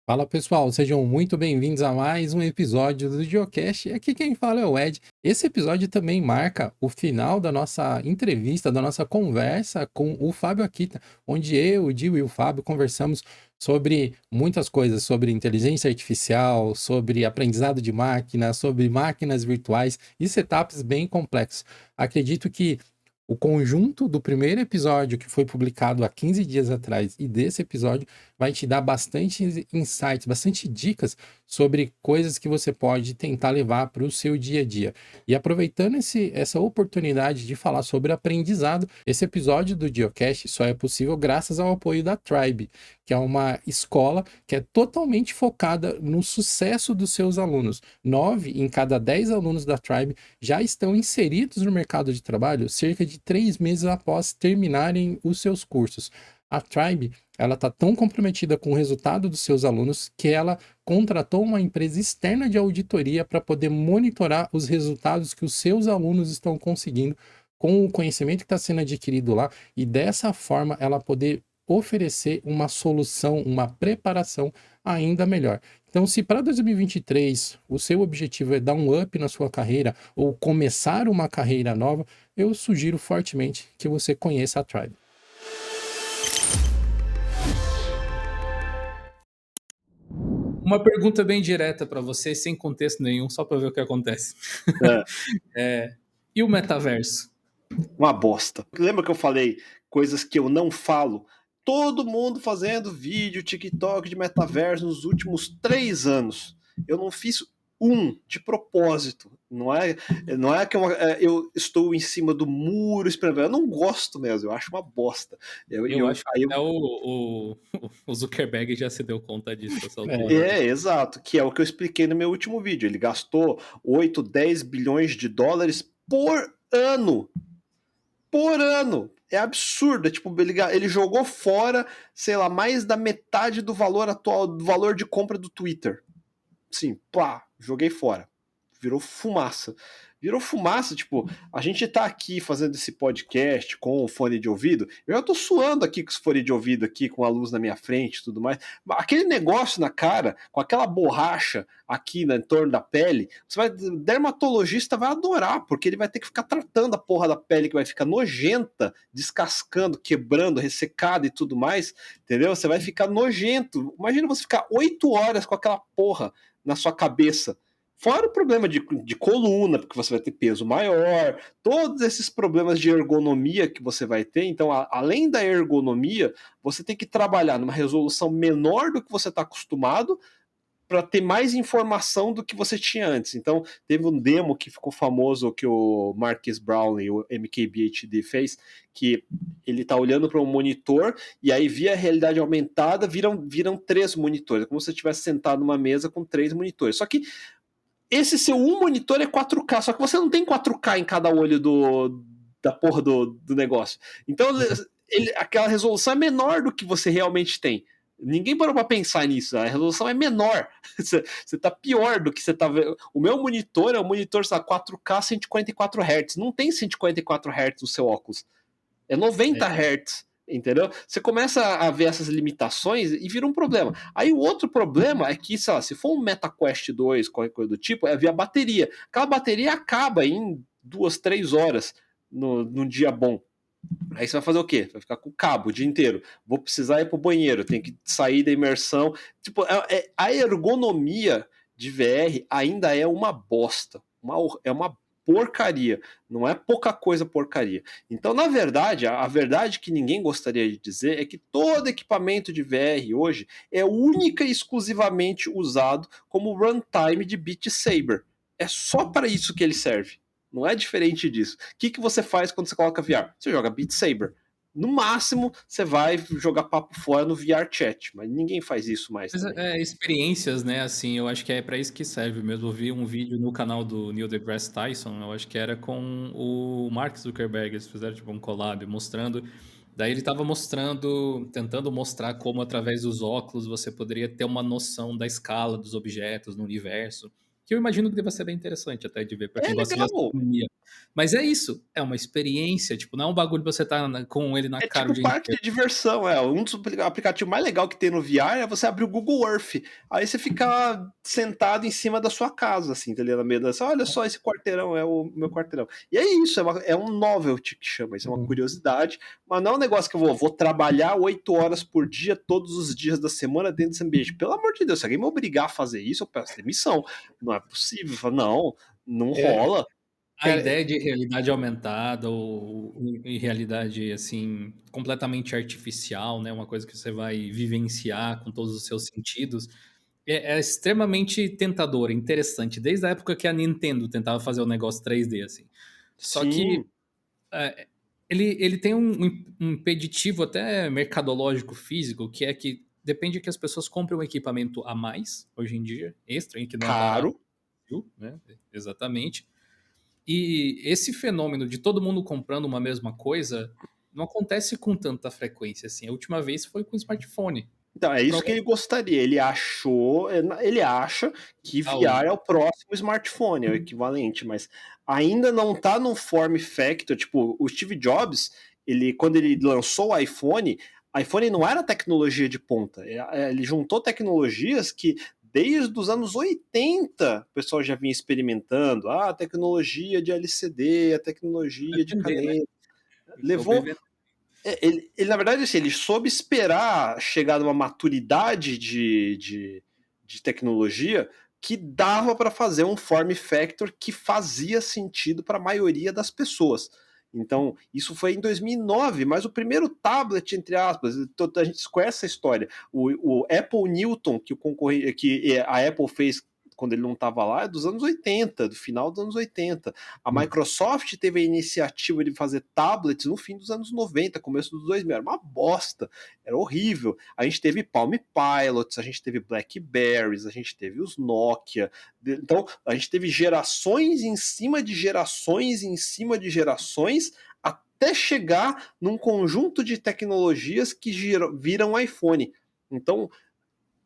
Fala pessoal, sejam muito bem-vindos a mais um episódio do Geocast. Aqui quem fala é o Ed. Esse episódio também marca o final da nossa entrevista, da nossa conversa com o Fábio Akita, onde eu, o Dio e o Fábio conversamos sobre muitas coisas, sobre inteligência artificial, sobre aprendizado de máquina, sobre máquinas virtuais e setups bem complexos. Acredito que o conjunto do primeiro episódio que foi publicado há 15 dias atrás e desse episódio vai te dar bastante insights, bastante dicas sobre coisas que você pode tentar levar para o seu dia a dia. E aproveitando essa oportunidade de falar sobre aprendizado, esse episódio do Geocast só é possível graças ao apoio da Tribe, que é uma escola que é totalmente focada no sucesso dos seus alunos. 9 em cada 10 alunos da Tribe já estão inseridos no mercado de trabalho cerca de 3 meses após terminarem os seus cursos. A Tribe, ela está tão comprometida com o resultado dos seus alunos que ela contratou uma empresa externa de auditoria para poder monitorar os resultados que os seus alunos estão conseguindo com o conhecimento que está sendo adquirido lá e dessa forma ela poder oferecer uma solução, uma preparação ainda melhor. Então, se para 2023 o seu objetivo é dar um up na sua carreira ou começar uma carreira nova, eu sugiro fortemente que você conheça a Tribe. Uma pergunta bem direta para você, sem contexto nenhum, só para ver o que acontece. É, E o metaverso? uma bosta. Lembra que eu falei coisas que eu não falo? Todo mundo fazendo vídeo, TikTok de metaverso nos últimos 3 anos. Eu não fiz um de propósito. Não é que eu estou em cima do muro esperando. Eu não gosto mesmo, eu acho uma bosta. Eu acho que até o Zuckerberg já se deu conta disso essa altura. exato, que é o que eu expliquei no meu último vídeo. Ele gastou 8, 10 bilhões de dólares por ano. Por ano. É absurdo. Tipo, ele jogou fora, sei lá, mais da metade do valor atual, do valor de compra do Twitter. Sim, pá, joguei fora. Virou fumaça. Virou fumaça, tipo, a gente tá aqui fazendo esse podcast com o fone de ouvido. Eu já tô suando aqui com esse fone de ouvido aqui, com a luz na minha frente e tudo mais. Aquele negócio na cara, com aquela borracha aqui em torno da pele, dermatologista vai adorar, porque ele vai ter que ficar tratando a porra da pele que vai ficar nojenta, descascando, quebrando, ressecada e tudo mais, entendeu? Você vai ficar nojento. Imagina você ficar 8 horas com aquela porra na sua cabeça. Fora o problema de coluna, porque você vai ter peso maior, todos esses problemas de ergonomia que você vai ter. Então, além da ergonomia, você tem que trabalhar numa resolução menor do que você está acostumado para ter mais informação do que você tinha antes. Então, teve um demo que ficou famoso que o Marques Brownlee, o MKBHD, fez, que ele está olhando para um monitor e aí via a realidade aumentada, viram 3 monitores, como se você estivesse sentado numa mesa com 3 monitores. Só que esse seu um monitor é 4K, só que você não tem 4K em cada olho da porra do negócio. Então, aquela resolução é menor do que você realmente tem. Ninguém parou para pensar nisso. A resolução é menor. Você tá pior do que você tá vendo. O meu monitor é um monitor, sei lá, 4K 144 Hz. Não tem 144 Hz no seu óculos. É 90 Hz. Entendeu? Você começa a ver essas limitações e vira um problema. Aí o outro problema é que, sei lá, se for um MetaQuest 2, qualquer coisa do tipo, é ver a bateria. Aquela bateria acaba em 2, 3 horas num dia bom. Aí você vai fazer o quê? Vai ficar com o cabo o dia inteiro. Vou precisar ir pro banheiro, tem que sair da imersão. Tipo, a ergonomia de VR ainda é uma bosta. É uma porcaria. Não é pouca coisa porcaria. Então, na verdade, a verdade que ninguém gostaria de dizer é que todo equipamento de VR hoje é única e exclusivamente usado como runtime de Beat Saber. É só para isso que ele serve. Não é diferente disso. O que você faz quando você coloca VR? Você joga Beat Saber. No máximo, você vai jogar papo fora no VR Chat, mas ninguém faz isso mais Mas, também. experiências, né, assim, eu acho que é para isso que serve mesmo. Eu vi um vídeo no canal do Neil deGrasse Tyson, eu acho que era com o Mark Zuckerberg, eles fizeram tipo um collab mostrando. Daí ele estava mostrando, tentando mostrar como através dos óculos você poderia ter uma noção da escala dos objetos no universo, que eu imagino que deva ser bem interessante até de ver para É quem gosta de legal. astronomia. Mas é isso, é uma experiência, tipo, não é um bagulho pra você estar com ele na É cara o tipo dia parque inteiro. de diversão, um dos aplicativos mais legal que tem no VR é você abrir o Google Earth. Aí você fica sentado em cima da sua casa, assim, entendeu? Na meio da... Olha só, esse quarteirão é o meu quarteirão. E é isso, é um novelty que chama, isso é uma curiosidade, mas não é um negócio que eu vou trabalhar 8 horas por dia, todos os dias da semana dentro desse ambiente. Pelo amor de Deus, se alguém me obrigar a fazer isso, eu peço demissão. Não é possível. Eu falo, não É, rola. A Cara, ideia de realidade aumentada ou em realidade, assim, completamente artificial, né, uma coisa que você vai vivenciar com todos os seus sentidos, é extremamente tentadora, interessante, desde a época que a Nintendo tentava fazer o negócio 3D, assim. Só que, sim, eh, ele tem um impeditivo até mercadológico físico, que é que depende que as pessoas comprem um equipamento a mais, hoje em dia, extra, hein, que não é barato, caro. viu, né, exatamente. E esse fenômeno de todo mundo comprando uma mesma coisa não acontece com tanta frequência assim. A última vez foi com o smartphone. Então, é Por isso que algum ele gostaria. Ele acha que VR tal, é o próximo smartphone, é o equivalente, mas ainda não tá no form factor. Tipo, o Steve Jobs, quando ele lançou o iPhone não era tecnologia de ponta. Ele juntou tecnologias que desde os anos 80 o pessoal já vinha experimentando. Ah, a tecnologia de LCD, a tecnologia de vender, né? caneta. Ele soube Levou vender. na verdade, assim, ele soube esperar chegar numa maturidade de tecnologia que dava para fazer um form factor que fazia sentido para a maioria das pessoas. Então, isso foi em 2009, mas o primeiro tablet, entre aspas, a gente conhece essa história. O Apple Newton, que a Apple fez quando ele não estava lá, é dos anos 80, do final dos anos 80. A Microsoft teve a iniciativa de fazer tablets no fim dos anos 90, começo dos 2000. Era uma bosta, era horrível. A gente teve Palm Pilots, a gente teve Blackberries, a gente teve os Nokia. Então, a gente teve gerações em cima de gerações em cima de gerações até chegar num conjunto de tecnologias que viram iPhone. Então,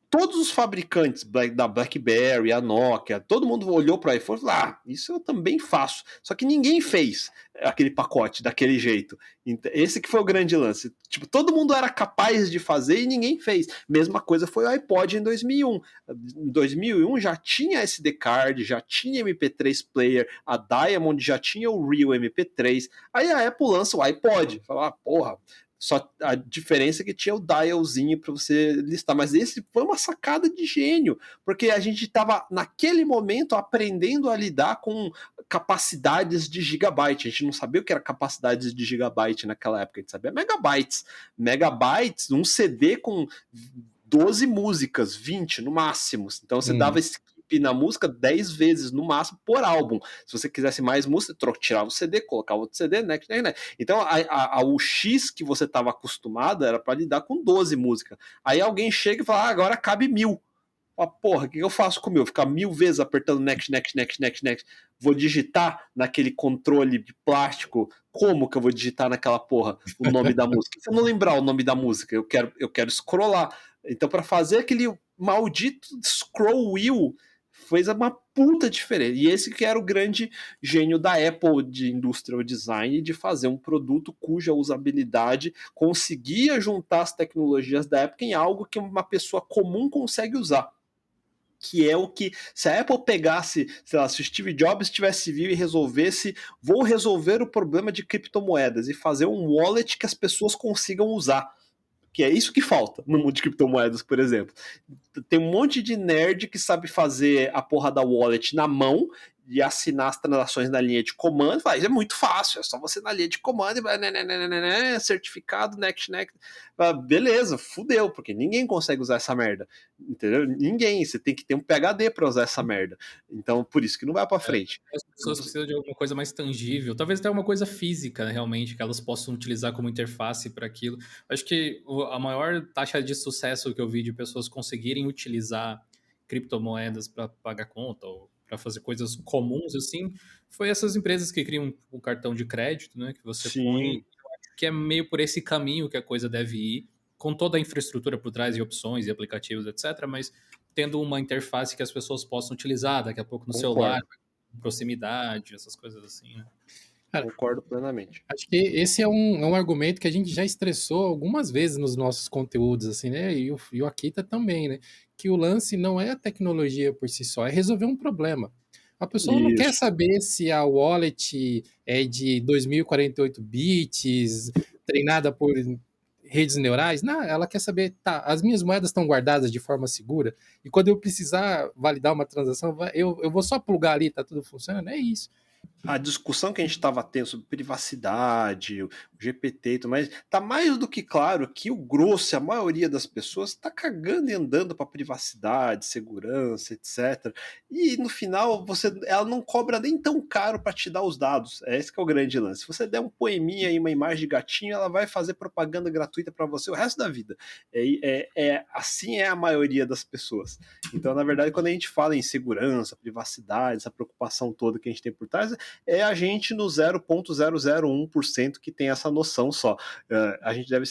todos os fabricantes da BlackBerry, a Nokia, todo mundo olhou para o iPhone e falou: ah, isso eu também faço. Só que ninguém fez aquele pacote daquele jeito. Esse que foi o grande lance. Tipo, todo mundo era capaz de fazer e ninguém fez. Mesma coisa foi o iPod em 2001. Em 2001 já tinha SD card, já tinha MP3 player, a Diamond já tinha o Real MP3. Aí a Apple lança o iPod. Fala: ah, porra, só a diferença é que tinha o dialzinho para você listar, mas esse foi uma sacada de gênio, porque a gente estava naquele momento aprendendo a lidar com capacidades de gigabyte. A gente não sabia o que era capacidades de gigabyte naquela época, a gente sabia megabytes. Megabytes, um CD com 12 músicas, 20 no máximo. Então você dava skip na música 10 vezes no máximo por álbum. Se você quisesse mais música, tirava o CD, colocava outro CD, né? Então o X que você estava acostumado era para lidar com 12 músicas. Aí alguém chega e fala: ah, agora cabe 1000. Ah, porra, o que eu faço com o meu? Ficar 1000 vezes apertando next, next, next, next, next. Vou digitar naquele controle de plástico. Como que eu vou digitar naquela porra o nome da música? Se eu não lembrar o nome da música, eu quero scrollar. Então, para fazer aquele maldito scroll wheel, fez uma puta diferença. E esse que era o grande gênio da Apple de industrial design, de fazer um produto cuja usabilidade conseguia juntar as tecnologias da época em algo que uma pessoa comum consegue usar. Que é o que, se a Apple pegasse, sei lá, se o Steve Jobs tivesse vivo e resolvesse, vou resolver o problema de criptomoedas e fazer um wallet que as pessoas consigam usar. Que é isso que falta no mundo de criptomoedas, por exemplo. Tem um monte de nerd que sabe fazer a porra da wallet na mão e assinar as transações na linha de comando. Fala: isso é muito fácil, é só você na linha de comando e vai, certificado, next, next. Beleza, fudeu, porque ninguém consegue usar essa merda. Entendeu? Ninguém. Você tem que ter um PhD para usar essa merda. Então, por isso que não vai para frente. As pessoas precisam de alguma coisa mais tangível, talvez até uma coisa física, né, realmente, que elas possam utilizar como interface para aquilo. Acho que a maior taxa de sucesso que eu vi de pessoas conseguirem utilizar criptomoedas para pagar conta ou para fazer coisas comuns assim, foi essas empresas que criam o cartão de crédito, né, que você põe. Sim, Eu acho que é meio por esse caminho que a coisa deve ir, com toda a infraestrutura por trás e opções e aplicativos, etc, mas tendo uma interface que as pessoas possam utilizar daqui a pouco no celular, concordo. proximidade, essas coisas assim, né? Cara, Concordo plenamente. acho que esse é um argumento que a gente já estressou algumas vezes nos nossos conteúdos, assim, né? E o Akita também, né? Que o lance não é a tecnologia por si só, é resolver um problema. A pessoa não quer Isso. saber se a wallet é de 2048 bits, treinada por redes neurais. Não, ela quer saber, tá, as minhas moedas estão guardadas de forma segura, e quando eu precisar validar uma transação, eu vou só plugar ali, tá tudo funcionando. É isso. A discussão que a gente estava tendo sobre privacidade, o GPT e tudo mais, tá mais do que claro que o grosso, a maioria das pessoas, está cagando e andando para privacidade, segurança, etc. E no final, ela não cobra nem tão caro para te dar os dados. É esse que é o grande lance. Se você der um poeminha e uma imagem de gatinho, ela vai fazer propaganda gratuita para você o resto da vida. Assim é a maioria das pessoas. Então, na verdade, quando a gente fala em segurança, privacidade, essa preocupação toda que a gente tem por trás, é a gente no 0,001% que tem essa noção só. A gente deve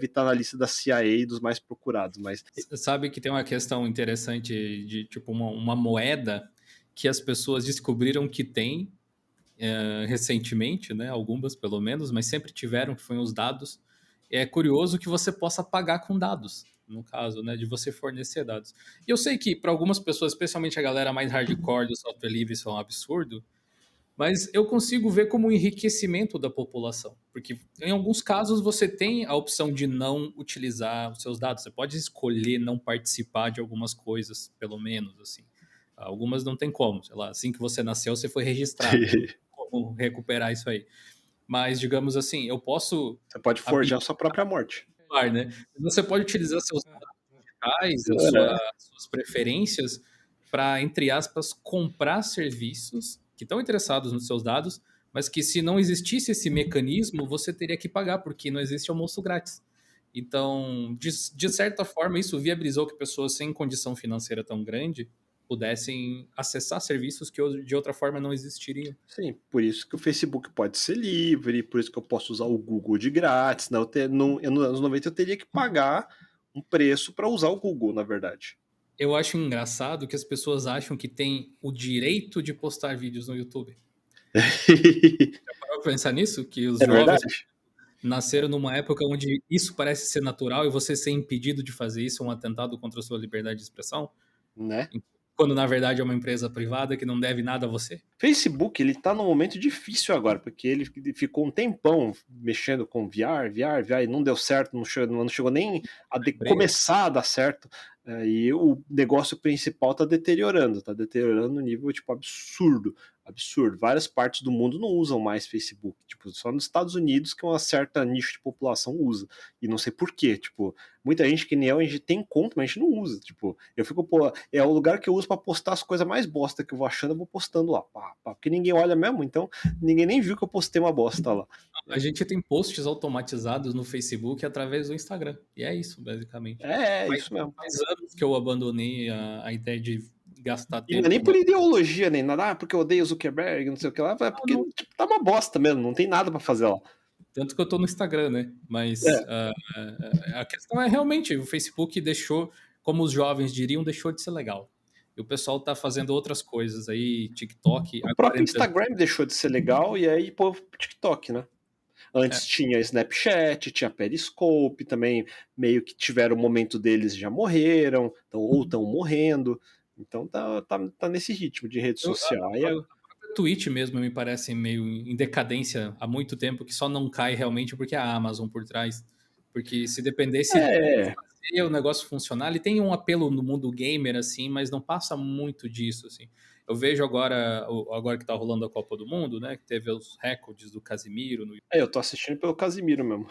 estar na lista da CIA dos mais procurados, mas Sabe que tem uma questão interessante de tipo uma moeda que as pessoas descobriram que tem recentemente, né? Algumas pelo menos, mas sempre tiveram, que foi os dados. É curioso que você possa pagar com dados, no caso, né? De você fornecer dados. E eu sei que para algumas pessoas, especialmente a galera mais hardcore do software livre, isso é um absurdo, mas eu consigo ver como um enriquecimento da população, porque em alguns casos você tem a opção de não utilizar os seus dados, você pode escolher não participar de algumas coisas, pelo menos, assim. Algumas não tem como, sei lá, assim que você nasceu, você foi registrado, não tem como recuperar isso aí. Mas, digamos assim, eu posso você pode abrir, forjar sua própria morte. né? Você pode utilizar seus dados digitais, É. suas preferências para, entre aspas, comprar serviços que estão interessados nos seus dados, mas que se não existisse esse mecanismo, você teria que pagar, porque não existe almoço grátis. Então, de certa forma, isso viabilizou que pessoas sem condição financeira tão grande pudessem acessar serviços que de outra forma não existiriam. Sim, por isso que o Facebook pode ser livre, por isso que eu posso usar o Google de grátis. Né? Nos anos 90 eu teria que pagar um preço para usar o Google, na verdade. Eu acho engraçado que as pessoas acham que têm o direito de postar vídeos no YouTube. Parou pra pensar nisso? Que os É jovens verdade? nasceram numa época onde isso parece ser natural e você ser impedido de fazer isso é um atentado contra a sua liberdade de expressão, Né? quando na verdade é uma empresa privada que não deve nada a você. Facebook, ele tá num momento difícil agora, porque ele ficou um tempão mexendo com VR, e não deu certo, não chegou nem a começar a dar certo. E o negócio principal tá deteriorando no nível, tipo, absurdo, absurdo. Várias partes do mundo não usam mais Facebook, tipo, só nos Estados Unidos que uma certa nicho de população usa, e não sei por quê, tipo, muita gente que nem eu, a gente tem conta, mas a gente não usa, tipo, eu fico, pô, é o lugar que eu uso pra postar as coisas mais bosta que eu vou achando, eu vou postando lá, pá, porque ninguém olha mesmo, então ninguém nem viu que eu postei uma bosta lá. A gente tem posts automatizados no Facebook através do Instagram. E é isso, basicamente. É Faz, isso mesmo. faz anos que eu abandonei a ideia de gastar E não é tempo nem com por uma. ideologia, nem nada, porque eu odeio o Zuckerberg, não sei o que lá, é Não, porque não. tipo, tá uma bosta mesmo, não tem nada pra fazer lá. Tanto que eu tô no Instagram, né? Mas É, a questão é realmente, o Facebook deixou, como os jovens diriam, deixou de ser legal. E o pessoal tá fazendo outras coisas aí, TikTok, o agora próprio entrando. Instagram deixou de ser legal e aí pô, TikTok, né? É, Antes tinha Snapchat, tinha Periscope, também meio que tiveram o momento deles e já morreram, então, ou estão morrendo. Então tá nesse ritmo de rede social. Aí a Twitch mesmo me parece meio em decadência há muito tempo, que só não cai realmente porque a Amazon por trás. Porque se dependesse dele é, fazer o negócio funcionar, ele tem um apelo no mundo gamer, assim, mas não passa muito disso, assim. Eu vejo agora que tá rolando a Copa do Mundo, né? Que teve os recordes do Casimiro no. eu tô assistindo pelo Casimiro mesmo.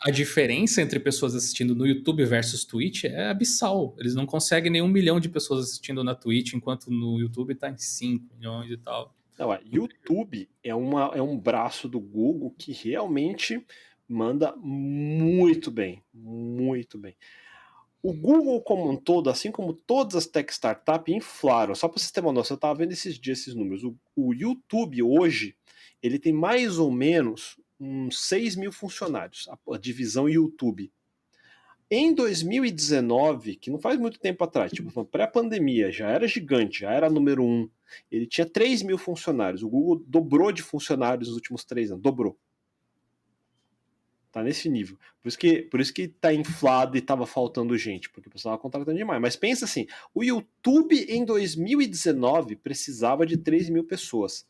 A diferença entre pessoas assistindo no YouTube versus Twitch é abissal. Eles não conseguem nem 1 milhão de pessoas assistindo na Twitch, enquanto no YouTube tá em 5 milhões e tal. Não, YouTube é um braço do Google que realmente manda muito bem, muito bem. O Google como um todo, assim como todas as tech startups, inflaram. Só para vocês terem uma noção, eu estava vendo esses dias esses números. O YouTube hoje, ele tem mais ou menos uns 6 mil funcionários, a divisão YouTube. Em 2019, que não faz muito tempo atrás, tipo, pré-pandemia, já era gigante, já era número 1. Ele tinha 3 mil funcionários. O Google dobrou de funcionários nos últimos 3 anos. Dobrou. Tá nesse nível. Por isso que tá inflado e tava faltando gente, porque o pessoal tava contratando demais. Mas pensa assim, o YouTube em 2019 precisava de 3 mil pessoas.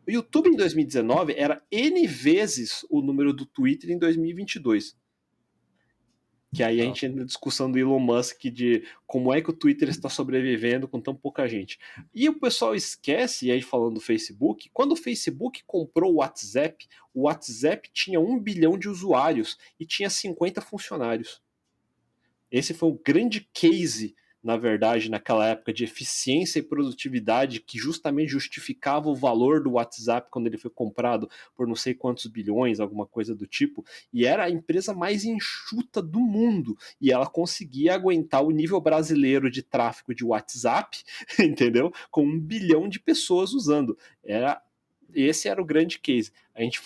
O YouTube em 2019 era N vezes o número do Twitter em 2022. Que aí a gente entra na discussão do Elon Musk de como é que o Twitter está sobrevivendo com tão pouca gente. E o pessoal esquece, e aí falando do Facebook, quando o Facebook comprou o WhatsApp tinha 1 bilhão de usuários e tinha 50 funcionários. Esse foi o grande case, na verdade, naquela época de eficiência e produtividade que justamente justificava o valor do WhatsApp quando ele foi comprado por não sei quantos bilhões, alguma coisa do tipo, e era a empresa mais enxuta do mundo, e ela conseguia aguentar o nível brasileiro de tráfego de WhatsApp, entendeu? Com 1 bilhão de pessoas usando. Esse era o grande case. A gente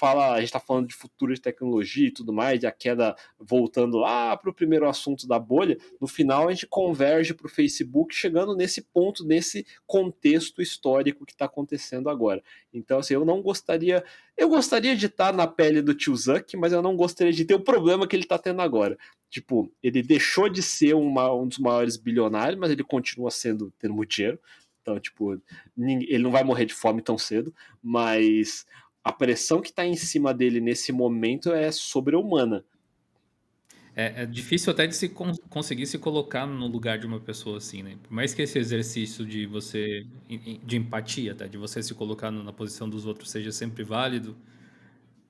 está falando de futuro de tecnologia e tudo mais, de a queda voltando lá para o primeiro assunto da bolha. No final, a gente converge para o Facebook, chegando nesse ponto, nesse contexto histórico que está acontecendo agora. Então, assim, eu não gostaria. Eu gostaria de estar na pele do tio Zuck, mas eu não gostaria de ter o problema que ele está tendo agora. Tipo, ele deixou de ser um dos maiores bilionários, mas ele continua tendo muito dinheiro. Então, tipo, ele não vai morrer de fome tão cedo, mas a pressão que está em cima dele nesse momento é sobre-humana. É difícil até de conseguir se colocar no lugar de uma pessoa assim, né? Por mais que esse exercício de você, de empatia, tá? De você se colocar na posição dos outros seja sempre válido,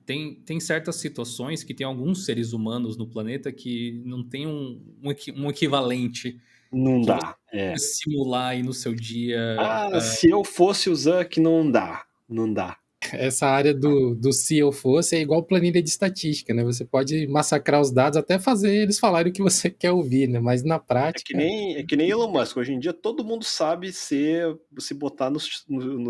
tem certas situações que tem alguns seres humanos no planeta que não tem um equivalente Não que você dá, é. simular aí no seu dia. Se eu fosse o Zuck, não dá. Não dá. Essa área do se eu fosse é igual planilha de estatística, né? Você pode massacrar os dados até fazer eles falarem o que você quer ouvir, né? Mas na prática. É que nem Elon Musk. Hoje em dia todo mundo sabe se botar no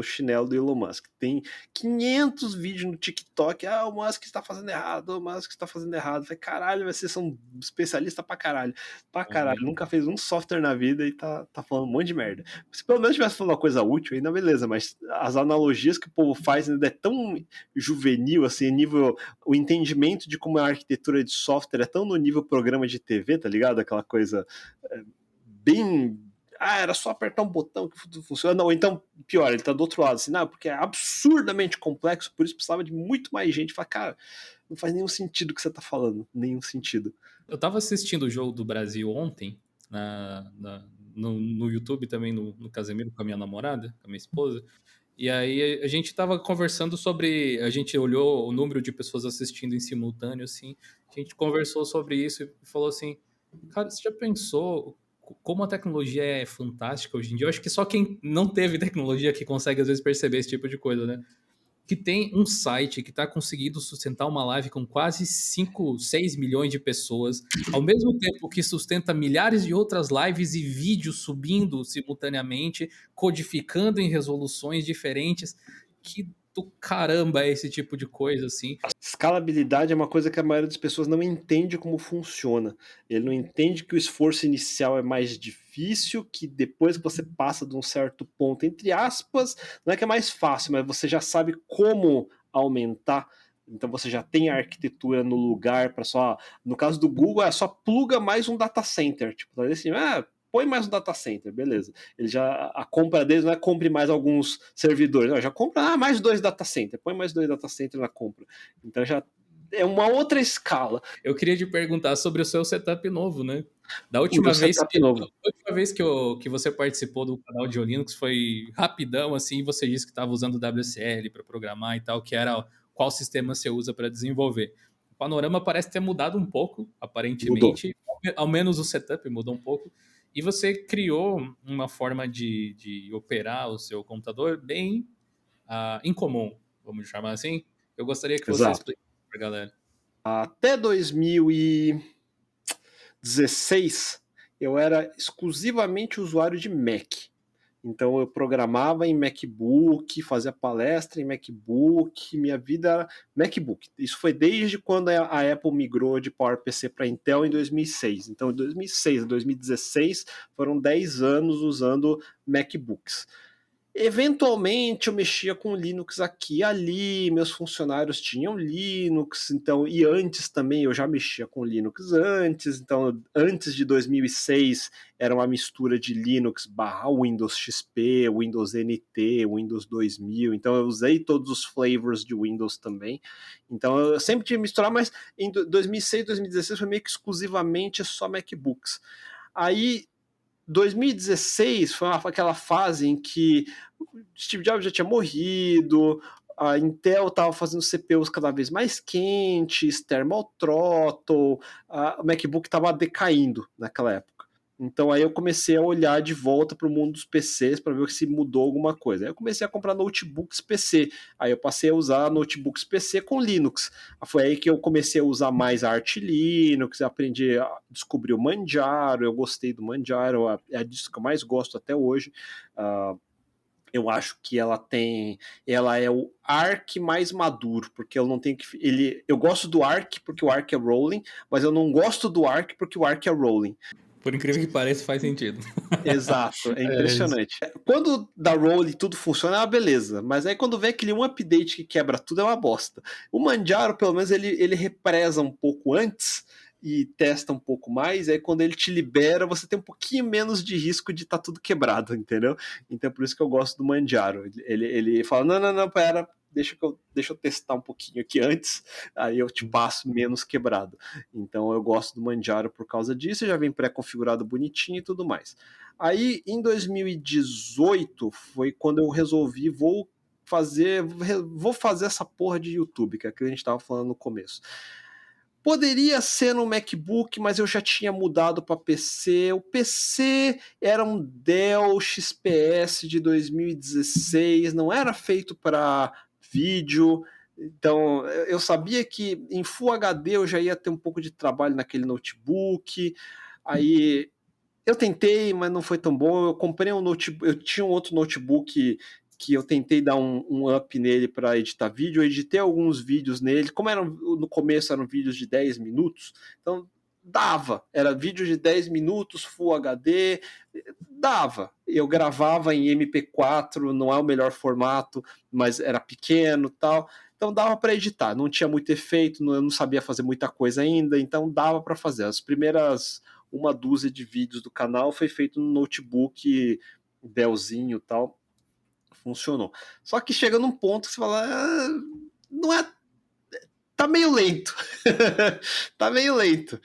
chinelo do Elon Musk. Tem 500 vídeos no TikTok. O Musk está fazendo errado, o Musk está fazendo errado. Falei, caralho, vocês são especialistas pra caralho. Pra caralho. Nunca fez um software na vida e tá falando um monte de merda. Se pelo menos tivesse falando uma coisa útil, ainda beleza. Mas as analogias que o povo faz ainda é tão juvenil, assim, nível. O entendimento de como é a arquitetura de software é tão no nível programa de TV, tá ligado? Aquela coisa bem. Era só apertar um botão que tudo funciona. Ou então, pior, ele tá do outro lado, assim, não, porque é absurdamente complexo, por isso precisava de muito mais gente. Fala, cara, não faz nenhum sentido o que você tá falando. Nenhum sentido. Eu tava assistindo o Jogo do Brasil ontem, no YouTube também, no Casemiro, com a minha namorada, com a minha esposa. E aí a gente tava conversando sobre. A gente olhou o número de pessoas assistindo em simultâneo, assim. A gente conversou sobre isso e falou assim: cara, você já pensou como a tecnologia é fantástica hoje em dia? Eu acho que só quem não teve tecnologia que consegue, às vezes, perceber esse tipo de coisa, né? Que tem um site que está conseguindo sustentar uma live com quase 5, 6 milhões de pessoas, ao mesmo tempo que sustenta milhares de outras lives e vídeos subindo simultaneamente, codificando em resoluções diferentes. Que do caramba é esse tipo de coisa, assim. Escalabilidade é uma coisa que a maioria das pessoas não entende como funciona. Ele não entende que o esforço inicial é mais difícil, que depois que você passa de um certo ponto, entre aspas, não é que é mais fácil, mas você já sabe como aumentar. Então você já tem a arquitetura no lugar para só. No caso do Google, é só pluga mais um data center. Tipo, assim, põe mais um data center, beleza. Ele já, a compra deles não é compre mais alguns servidores, não, já compra mais 2 data centers, põe mais 2 data centers na compra. Então já é uma outra escala. Eu queria te perguntar sobre o seu setup novo, né? Da O última meu vez setup novo. que você participou do canal de Linux foi rapidão, assim, você disse que estava usando WSL para programar e tal, que era qual sistema você usa para desenvolver. O panorama parece ter mudado um pouco, Mudou. aparentemente, ao menos o setup mudou um pouco, e você criou uma forma de operar o seu computador bem incomum, vamos chamar assim. Eu gostaria que você Exato. explicasse para a galera. Até 2016, eu era exclusivamente usuário de Mac. Então eu programava em MacBook, fazia palestra em MacBook, minha vida era MacBook. Isso foi desde quando a Apple migrou de PowerPC para Intel em 2006. Então, de 2006 a 2016 foram 10 anos usando MacBooks. Eventualmente eu mexia com Linux aqui e ali, meus funcionários tinham Linux, então, e antes também eu já mexia com Linux antes, então antes de 2006 era uma mistura de Linux barra Windows XP, Windows NT, Windows 2000, então eu usei todos os flavors de Windows também, então eu sempre tinha que misturar, mas em 2006, 2016 foi meio que exclusivamente só MacBooks. Aí 2016 foi aquela fase em que Steve Jobs já tinha morrido, a Intel estava fazendo CPUs cada vez mais quentes, thermal throttle, o MacBook estava decaindo naquela época. Então aí eu comecei a olhar de volta para o mundo dos PCs para ver se mudou alguma coisa. Aí eu comecei a comprar notebooks PC. Aí eu passei a usar notebooks PC com Linux. Foi aí que eu comecei a usar mais a Arch Linux, aprendi a descobrir o Manjaro, eu gostei do Manjaro, é disso que eu mais gosto até hoje. Eu acho que ela é o Arc mais maduro, porque eu não tenho que, eu gosto do Arc porque o Arc é rolling, mas eu não gosto do Arc porque o Arc é rolling. Por incrível que pareça, faz sentido. Exato, é impressionante. Quando dá roll e tudo funciona, é uma beleza, mas aí quando vem aquele um update que quebra tudo, é uma bosta. O Manjaro, pelo menos, ele represa um pouco antes e testa um pouco mais, aí quando ele te libera, você tem um pouquinho menos de risco de estar tudo quebrado, entendeu? Então é por isso que eu gosto do Manjaro. Ele fala, não, pera, deixa eu testar um pouquinho aqui antes, aí eu te passo menos quebrado. Então eu gosto do Manjaro por causa disso, já vem pré-configurado bonitinho e tudo mais. Aí em 2018 foi quando eu resolvi, vou fazer essa porra de YouTube, que é aquilo que a gente estava falando no começo. Poderia ser no MacBook, mas eu já tinha mudado para PC. O PC era um Dell XPS de 2016, não era feito para vídeo. Então, eu sabia que em Full HD eu já ia ter um pouco de trabalho naquele notebook. Aí eu tentei, mas não foi tão bom. Eu comprei um notebook, eu tinha um outro notebook que eu tentei dar um up nele para editar vídeo. Eu editei alguns vídeos nele. Como no começo eram vídeos de 10 minutos, então dava. Era vídeo de 10 minutos, Full HD, dava. Eu gravava em MP4, não é o melhor formato, mas era pequeno tal. Então dava para editar. Não tinha muito efeito, eu não sabia fazer muita coisa ainda, então dava para fazer. As primeiras uma dúzia de vídeos do canal foi feito no notebook Dellzinho e tal, funcionou. Só que chega num ponto que você fala, não é, tá meio lento, tá meio lento.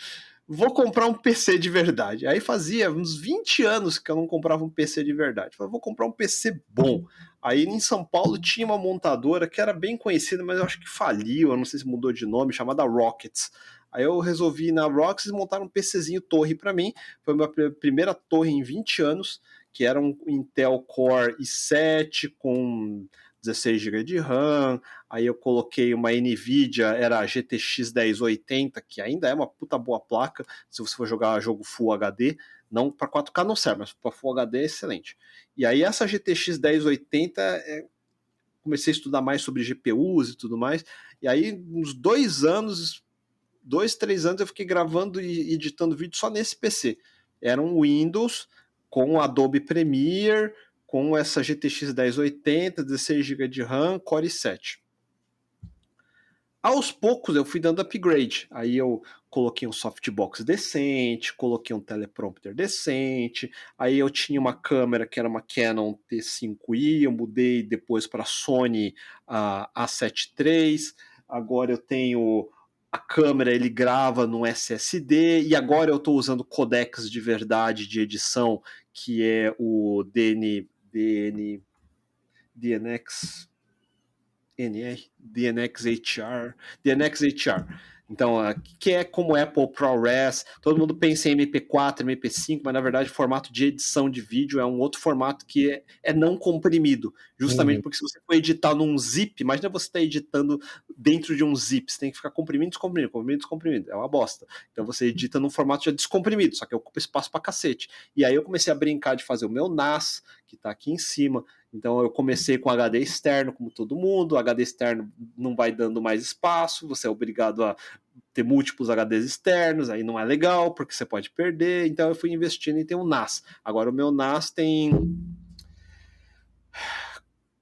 Vou comprar um PC de verdade. Aí fazia uns 20 anos que eu não comprava um PC de verdade. Falei, vou comprar um PC bom. Aí em São Paulo tinha uma montadora que era bem conhecida, mas eu acho que faliu, eu não sei se mudou de nome, chamada Rockets. Aí eu resolvi ir na Rockets montar um PCzinho torre para mim. Foi a minha primeira torre em 20 anos, que era um Intel Core i7 com 16 GB de RAM. Aí eu coloquei uma NVIDIA, era a GTX 1080, que ainda é uma puta boa placa, se você for jogar jogo Full HD. Não, para 4K não serve, mas para Full HD é excelente. E aí essa GTX 1080, comecei a estudar mais sobre GPUs e tudo mais. E aí, uns 2, 3 anos eu fiquei gravando e editando vídeo só nesse PC. Era um Windows com Adobe Premiere, com essa GTX 1080, 16 GB de RAM, Core i7. Aos poucos eu fui dando upgrade. Aí eu coloquei um softbox decente, coloquei um teleprompter decente. Aí eu tinha uma câmera que era uma Canon T5i, eu mudei depois para Sony A7 III. Agora eu tenho a câmera, ele grava no SSD. E agora eu estou usando codecs de verdade de edição, que é o DNX. DNXHR. Então, que é como Apple ProRes, todo mundo pensa em MP4, MP5, mas na verdade o formato de edição de vídeo é um outro formato que é não comprimido, justamente porque se você for editar num zip, imagina você estar editando dentro de um zip, você tem que ficar comprimindo, descomprimindo, comprimindo, descomprimindo, é uma bosta. Então você edita num formato já descomprimido, só que ocupa espaço pra cacete. E aí eu comecei a brincar de fazer o meu NAS, que tá aqui em cima. Então eu comecei com HD externo, como todo mundo. O HD externo não vai dando mais espaço, você é obrigado a ter múltiplos HDs externos, aí não é legal, porque você pode perder. Então eu fui investindo em ter um NAS. Agora o meu NAS tem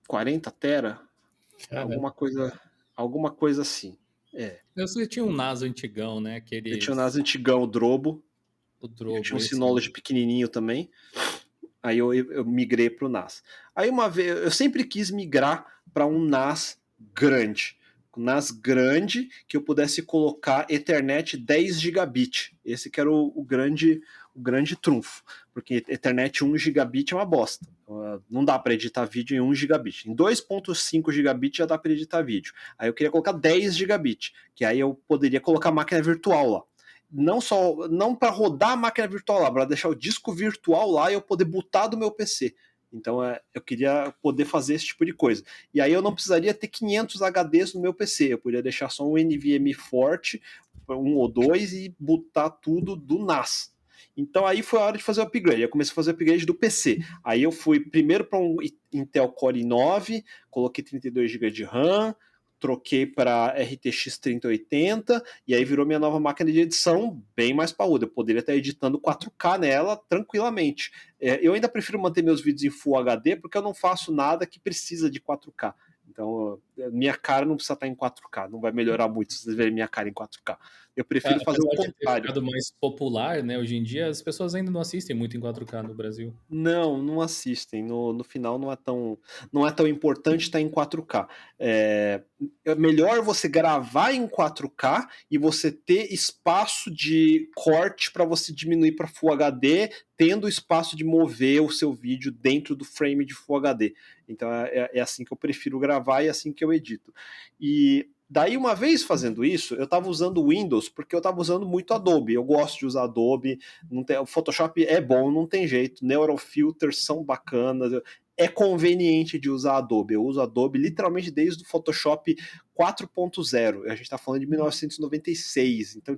40 tera, alguma coisa assim. Você tinha um NAS antigão, né? Eu tinha um NAS antigão, o Drobo. O Drobo, eu tinha um Synology pequenininho também. Aí eu migrei para o NAS. Aí uma vez, eu sempre quis migrar para um NAS grande. Um NAS grande que eu pudesse colocar Ethernet 10 gigabit. Esse que era o grande trunfo. Porque Ethernet 1 gigabit é uma bosta. Não dá para editar vídeo em 1 gigabit. Em 2.5 gigabit já dá para editar vídeo. Aí eu queria colocar 10 gigabit, que aí eu poderia colocar máquina virtual lá. Não para rodar a máquina virtual lá, para deixar o disco virtual lá e eu poder botar do meu PC. Então eu queria poder fazer esse tipo de coisa. E aí eu não precisaria ter 500 HDs no meu PC, eu poderia deixar só um NVMe forte, um ou dois, e botar tudo do NAS. Então aí foi a hora de fazer o upgrade. Eu comecei a fazer o upgrade do PC. Aí eu fui primeiro para um Intel Core i9, coloquei 32 GB de RAM, troquei para RTX 3080 e aí virou minha nova máquina de edição bem mais parruda. Eu poderia estar editando 4K nela tranquilamente. Eu ainda prefiro manter meus vídeos em Full HD porque eu não faço nada que precisa de 4K. Então, minha cara não precisa estar em 4K, não vai melhorar muito se vocês verem minha cara em 4K. Eu prefiro fazer o contrário. Apesar de ter ficado mais popular, né? Hoje em dia, as pessoas ainda não assistem muito em 4K no Brasil. Não assistem. No final não é tão importante estar em 4K. É melhor você gravar em 4K e você ter espaço de corte para você diminuir para Full HD, tendo espaço de mover o seu vídeo dentro do frame de Full HD. Então é assim que eu prefiro gravar e é assim que eu edito. E daí, uma vez fazendo isso, eu estava usando Windows porque eu estava usando muito Adobe. Eu gosto de usar Adobe. O Photoshop é bom, não tem jeito. Neurofilters são bacanas. É conveniente de usar Adobe. Eu uso Adobe literalmente desde o Photoshop 4.0. A gente está falando de 1996. Então,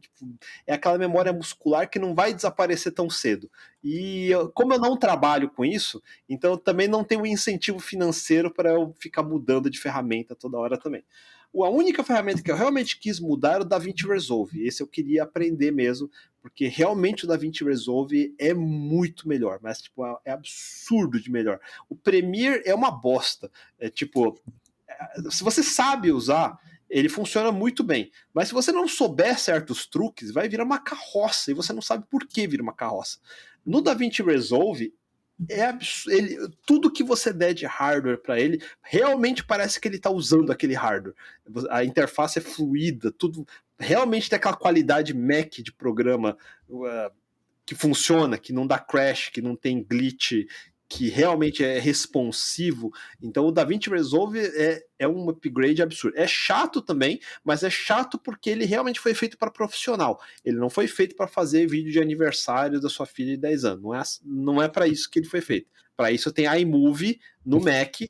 é aquela memória muscular que não vai desaparecer tão cedo. E como eu não trabalho com isso, então eu também não tenho um incentivo financeiro para eu ficar mudando de ferramenta toda hora também. A única ferramenta que eu realmente quis mudar era o DaVinci Resolve. Esse eu queria aprender mesmo, porque realmente o DaVinci Resolve é muito melhor, mas é absurdo de melhor. O Premiere é uma bosta. Se você sabe usar, ele funciona muito bem. Mas se você não souber certos truques, vai virar uma carroça e você não sabe por que vira uma carroça. No DaVinci Resolve, tudo que você der de hardware para ele, realmente parece que ele está usando aquele hardware. A interface é fluida, tudo realmente tem aquela qualidade Mac de programa que funciona, que não dá crash, que não tem glitch, que realmente é responsivo. Então o DaVinci Resolve é um upgrade absurdo. É chato também, mas é chato porque ele realmente foi feito para profissional. Ele não foi feito para fazer vídeo de aniversário da sua filha de 10 anos. Não é para isso que ele foi feito. Para isso tem iMovie no Mac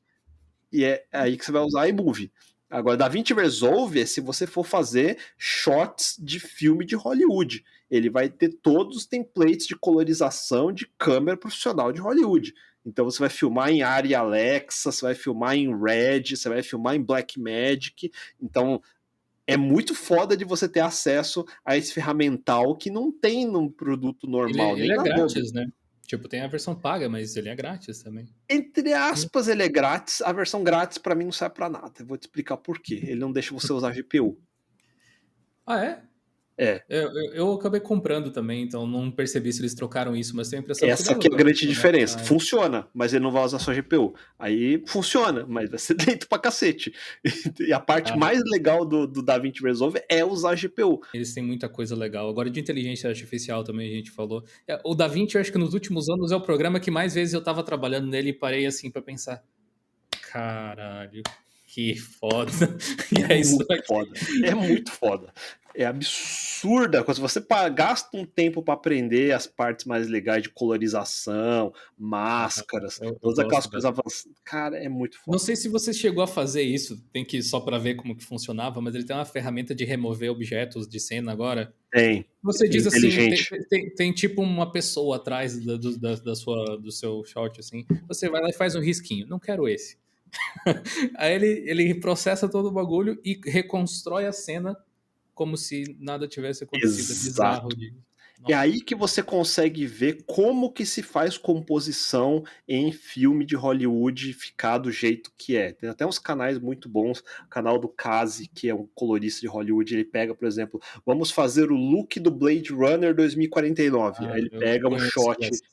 e é aí que você vai usar iMovie. Agora, DaVinci Resolve é se você for fazer shots de filme de Hollywood. Ele vai ter todos os templates de colorização de câmera profissional de Hollywood. Então você vai filmar em Arri Alexa, você vai filmar em Red, você vai filmar em Blackmagic. Então é muito foda de você ter acesso a esse ferramental que não tem num produto normal. Ele é grátis, né? Tipo, tem a versão paga, mas ele é grátis também. Entre aspas, ele é grátis. A versão grátis para mim não serve para nada. Eu vou te explicar por quê. Ele não deixa você usar GPU. Ah, é? É. Eu acabei comprando também, então não percebi se eles trocaram isso, mas tenho a impressão Essa aqui é a grande diferença. Funciona, mas ele não vai usar sua GPU. Aí funciona, mas vai ser lento pra cacete. E a parte mais legal do DaVinci Resolve é usar a GPU. Eles têm muita coisa legal. Agora, de inteligência artificial também a gente falou. O DaVinci, eu acho que nos últimos anos é o programa que mais vezes eu tava trabalhando nele e parei assim pra pensar. Caralho. que foda. E É é isso muito aqui. foda. É muito foda. É absurda. Quando você gasta um tempo para aprender as partes mais legais de colorização, máscaras, Eu todas aquelas gosto coisas bastante. avançadas. Cara, é muito Não foda. sei se você chegou a fazer isso, tem que só para ver como que funcionava, mas ele tem uma ferramenta de remover objetos de cena agora. Tem. Você diz assim, Inteligente. tem tipo uma pessoa atrás do seu shot, assim. Você vai lá e faz um risquinho. Não quero esse. Aí ele processa todo o bagulho e reconstrói a cena como se nada tivesse acontecido. É bizarro. Exato. É Nossa. aí que você consegue ver como que se faz composição em filme de Hollywood ficar do jeito que é. Tem até uns canais muito bons, o canal do Kazi, que é um colorista de Hollywood, ele pega, por exemplo, vamos fazer o look do Blade Runner 2049. Aí ele Eu pega um conheço e shot, assisti.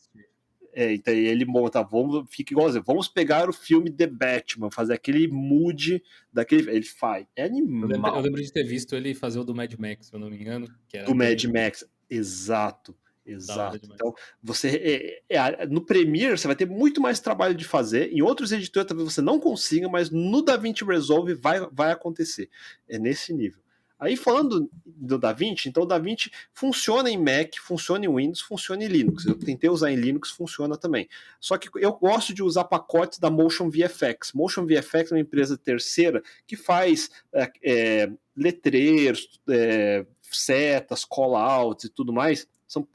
então ele monta, fica igualzinho, vamos pegar o filme The Batman, fazer aquele mood daquele, ele faz. É Eu animal. lembro de ter visto ele fazer o do Mad Max, se eu não me engano, que era Do Mad bem Max. Exato, da hora exato. demais. Então, no Premiere você vai ter muito mais trabalho de fazer. Em outros editores talvez você não consiga, mas no DaVinci Resolve vai acontecer. É nesse nível. Aí falando do DaVinci, então o DaVinci funciona em Mac, funciona em Windows, funciona em Linux. Eu tentei usar em Linux, funciona também. Só que eu gosto de usar pacotes da Motion VFX. Motion VFX é uma empresa terceira que faz letreiros, setas, callouts e tudo mais.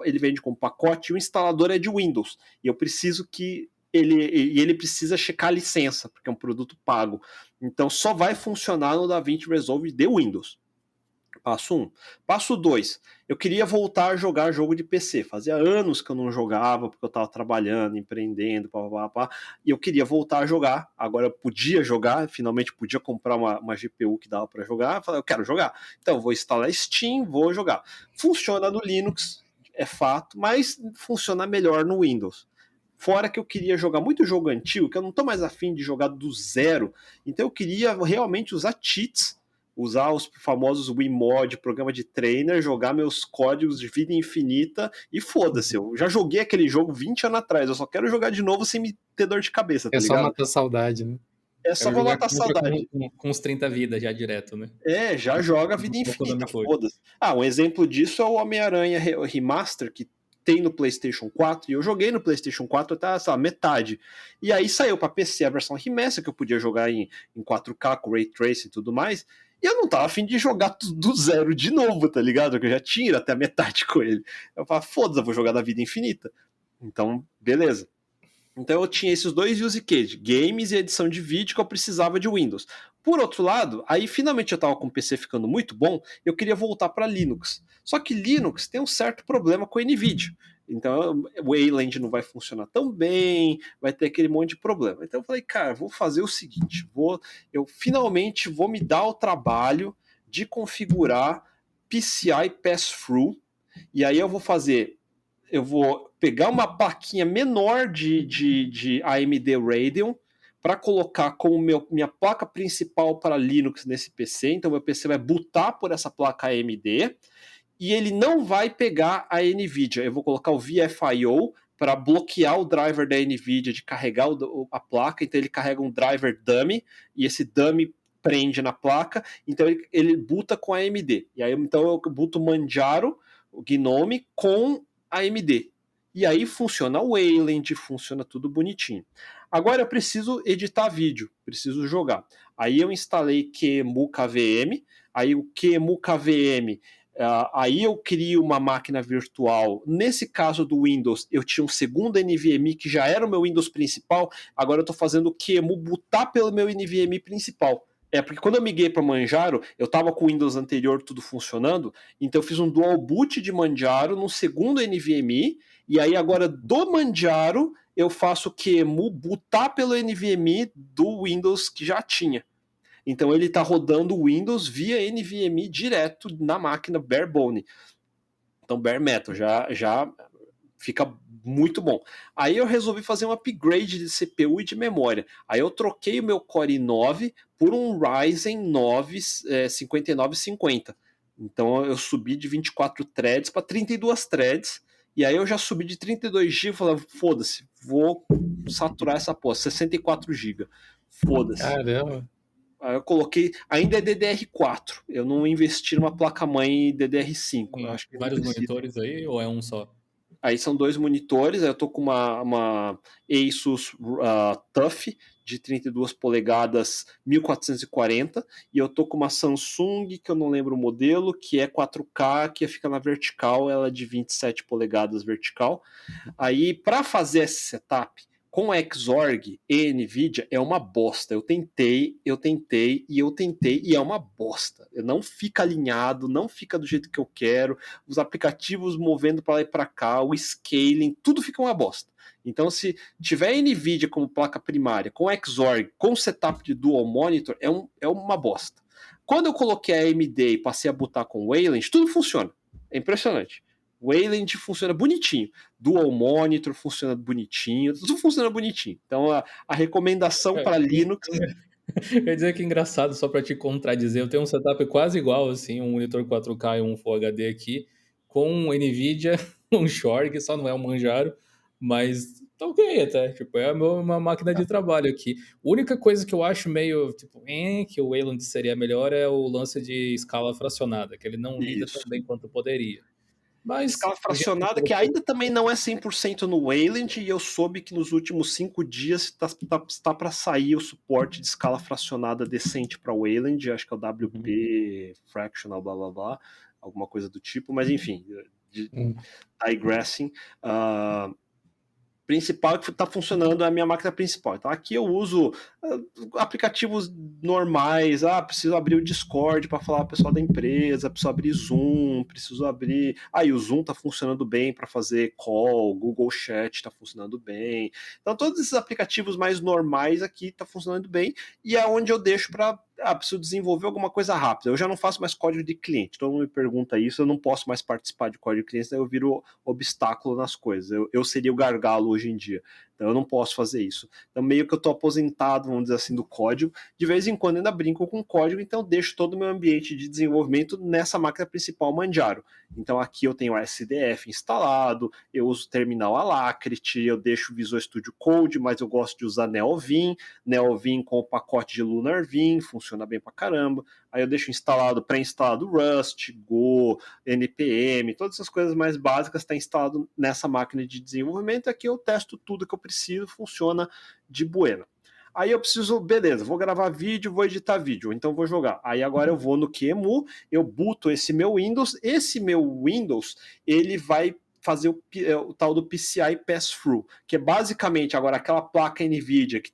Ele vende como pacote e o instalador é de Windows. E eu preciso que ele precisa checar a licença, porque é um produto pago. Então só vai funcionar no DaVinci Resolve de Windows. Passo 1. Passo 2. Eu queria voltar a jogar jogo de PC. Fazia anos que eu não jogava, porque eu estava trabalhando, empreendendo, e eu queria voltar a jogar. Agora eu podia jogar, finalmente podia comprar uma GPU que dava para jogar. Eu falei, eu quero jogar. Então eu vou instalar Steam, vou jogar. Funciona no Linux, é fato, mas funciona melhor no Windows. Fora que eu queria jogar muito jogo antigo, que eu não estou mais afim de jogar do zero. Então eu queria realmente usar cheats, usar os famosos WinMod, programa de trainer, jogar meus códigos de vida infinita e foda-se. Eu já joguei aquele jogo 20 anos atrás, eu só quero jogar de novo sem me ter dor de cabeça, tá É só ligado? matar saudade, né? É só Quero pra jogar matar saudade. com uns 30 vidas já direto, né? Já joga a vida Um pouco da infinita, minha cor. foda-se. Um exemplo disso é o Homem-Aranha Remaster, que tem no PlayStation 4, e eu joguei no PlayStation 4 até, sei lá, metade. E aí saiu pra PC a versão Remaster, que eu podia jogar em 4K, com Ray Tracing e tudo mais, e eu não tava afim de jogar tudo do zero de novo, tá ligado? Que eu já tinha até a metade com ele. Eu falei, foda-se, eu vou jogar da vida infinita. Então, beleza. Então eu tinha esses dois use cases, games e edição de vídeo, que eu precisava de Windows. Por outro lado, aí finalmente eu estava com o PC ficando muito bom, eu queria voltar para Linux. Só que Linux tem um certo problema com a NVIDIA. Então o Wayland não vai funcionar tão bem, vai ter aquele monte de problema. Então eu falei, cara, vou fazer o seguinte, eu finalmente vou me dar o trabalho de configurar PCI Pass-Through, e aí eu vou pegar uma plaquinha menor de AMD Radeon para colocar como minha placa principal para Linux nesse PC. Então, meu PC vai bootar por essa placa AMD e ele não vai pegar a NVIDIA. Eu vou colocar o VFIO para bloquear o driver da NVIDIA de carregar a placa. Então, ele carrega um driver dummy e esse dummy prende na placa. Então, ele boota com a AMD. E aí, então, eu boto o Manjaro, o Gnome, com AMD. E aí funciona o Wayland, funciona tudo bonitinho. Agora eu preciso editar vídeo, preciso jogar. Aí eu instalei QEMU KVM, aí o QEMU KVM, aí eu crio uma máquina virtual. Nesse caso do Windows, eu tinha um segundo NVMe que já era o meu Windows principal, agora eu estou fazendo o QEMU botar pelo meu NVMe principal. Porque quando eu migrei para Manjaro, eu estava com o Windows anterior tudo funcionando, então eu fiz um dual boot de Manjaro no segundo NVMe, e aí agora do Manjaro eu faço o QEMU bootar pelo NVMe do Windows que já tinha. Então ele está rodando o Windows via NVMe direto na máquina bare bone. Então bare metal, já fica muito bom. Aí eu resolvi fazer um upgrade de CPU e de memória. Aí eu troquei o meu Core i9 por um Ryzen 9 5950. Então eu subi de 24 threads para 32 threads. E aí eu já subi de 32 GB e falei, foda-se, vou saturar essa porra, 64 GB. Foda-se. Caramba. Aí eu coloquei, ainda é DDR4, eu não investi numa placa-mãe DDR5, eu Tem acho que não vários precisa. monitores aí ou é um só? Aí são 2 monitores, aí eu tô com uma Asus TUF de 32 polegadas 1440 e eu tô com uma Samsung, que eu não lembro o modelo, que é 4K, que fica na vertical, ela é de 27 polegadas vertical. Aí, para fazer esse setup com a Xorg e NVIDIA é uma bosta. Eu tentei e é uma bosta. Não fica alinhado, não fica do jeito que eu quero. Os aplicativos movendo para lá e para cá, o scaling, tudo fica uma bosta. Então, se tiver NVIDIA como placa primária, com Xorg, com setup de dual monitor, é uma bosta. Quando eu coloquei a AMD e passei a botar com o Wayland, tudo funciona. É impressionante. O Wayland funciona bonitinho. Dual monitor funciona bonitinho. Tudo funciona bonitinho. Então, a recomendação para Linux... Quer dizer que é engraçado, só para te contradizer, eu tenho um setup quase igual, assim, um monitor 4K e um Full HD aqui, com um NVIDIA, um Xorg, só não é um Manjaro, mas tá ok até, tipo, é uma máquina de trabalho aqui. A única coisa que eu acho meio, tipo, que o Wayland seria melhor é o lance de escala fracionada, que ele não lida tão Isso. bem quanto poderia. Mas, Escala fracionada, que ainda também não é 100% no Wayland, e eu soube que nos últimos 5 dias está para sair o suporte de escala fracionada decente para Wayland, acho que é o WP Fractional, blá blá blá, alguma coisa do tipo, mas enfim, digressing. Principal que está funcionando é a minha máquina principal. Então aqui eu uso aplicativos normais. Preciso abrir o Discord para falar com o pessoal da empresa, preciso abrir Zoom, preciso abrir. E o Zoom está funcionando bem para fazer call, Google Chat está funcionando bem. Então todos esses aplicativos mais normais aqui estão funcionando bem e é onde eu deixo para preciso desenvolver alguma coisa rápida. Eu já não faço mais código de cliente. Todo mundo me pergunta isso, eu não posso mais participar de código de cliente, daí eu viro obstáculo nas coisas. Eu seria o gargalo hoje em dia. Então eu não posso fazer isso. Então meio que eu estou aposentado, vamos dizer assim, do código. De vez em quando ainda brinco com código, então eu deixo todo o meu ambiente de desenvolvimento nessa máquina principal Manjaro. Então aqui eu tenho o SDF instalado, eu uso o terminal Alacrity, eu deixo o Visual Studio Code, mas eu gosto de usar NeoVim com o pacote de LunarVim, funciona bem pra caramba. Aí eu deixo instalado, pré-instalado Rust, Go, NPM, todas essas coisas mais básicas está instalado nessa máquina de desenvolvimento. Aqui eu testo tudo que eu preciso, funciona de buena. Aí eu preciso, beleza, vou gravar vídeo, vou editar vídeo, então vou jogar. Aí agora eu vou no QEMU, eu boto esse meu Windows, ele vai fazer o tal do PCI Pass-Through, que é basicamente agora aquela placa NVIDIA que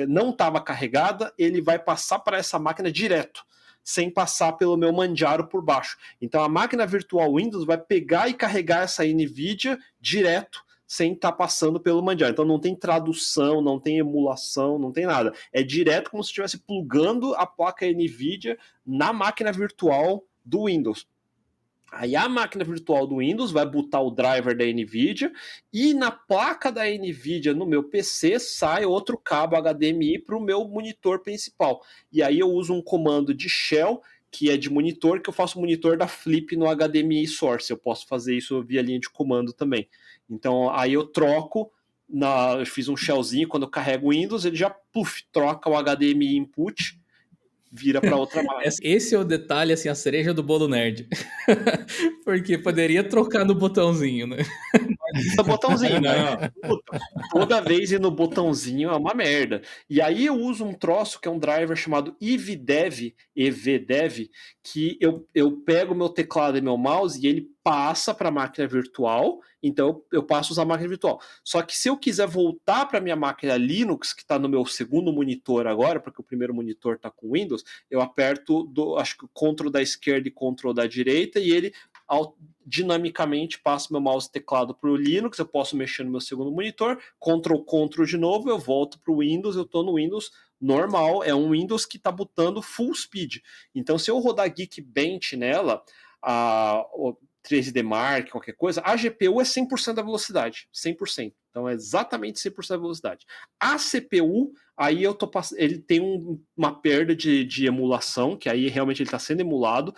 não estava carregada, ele vai passar para essa máquina direto, sem passar pelo meu Manjaro por baixo. Então a máquina virtual Windows vai pegar e carregar essa NVIDIA direto, sem estar passando pelo Manjaro. Então não tem tradução, não tem emulação, não tem nada. É direto como se estivesse plugando a placa NVIDIA na máquina virtual do Windows. Aí a máquina virtual do Windows vai botar o driver da NVIDIA e na placa da NVIDIA no meu PC sai outro cabo HDMI para o meu monitor principal. E aí eu uso um comando de shell que é de monitor, que eu faço monitor da Flip no HDMI source. Eu posso fazer isso via linha de comando também. Então aí eu troco, eu fiz um shellzinho, quando eu carrego o Windows, ele já troca o HDMI input, vira para outra máquina. Esse é o detalhe, assim, a cereja do bolo nerd. Porque poderia trocar no botãozinho, né? Botãozinho, né? Toda vez ir no botãozinho é uma merda. E aí eu uso um troço que é um driver chamado EVDev, que eu pego meu teclado e meu mouse e ele passa para a máquina virtual, então eu passo a usar a máquina virtual. Só que se eu quiser voltar para minha máquina Linux, que está no meu segundo monitor agora, porque o primeiro monitor está com Windows, eu aperto, acho que o Ctrl da esquerda e Ctrl da direita, e ele dinamicamente passo meu mouse e teclado para o Linux, eu posso mexer no meu segundo monitor, Ctrl de novo, eu volto para o Windows, eu estou no Windows normal, é um Windows que está botando full speed. Então se eu rodar Geekbench nela, o 3D Mark, qualquer coisa, a GPU é 100% da velocidade, 100%. Então é exatamente 100% da velocidade. A CPU, aí ele tem uma perda de emulação, que aí realmente ele está sendo emulado,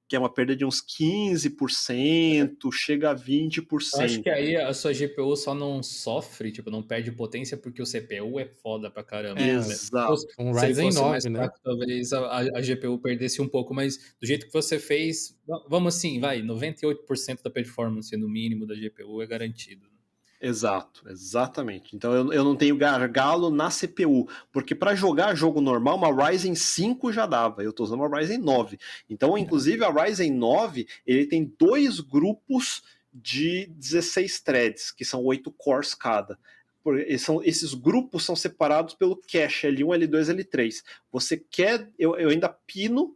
que é uma perda de uns 15%, chega a Eu acho 20%. que aí a sua GPU só não sofre, tipo, não perde potência porque o CPU é foda pra caramba, É, né? Exato. um Se ele Ryzen fosse mais 9, né? fraco, talvez a GPU perdesse um pouco, mas do jeito que você fez, vamos assim, vai, 98% da performance no mínimo da GPU é garantido. Exato, exatamente. Então eu não tenho gargalo na CPU, porque para jogar jogo normal, uma Ryzen 5 já dava. Eu estou usando uma Ryzen 9. Então, inclusive, a Ryzen 9 ele tem 2 grupos de 16 threads, que são 8 cores cada. Esses grupos são separados pelo cache L1, L2, L3. Você quer. Eu ainda pino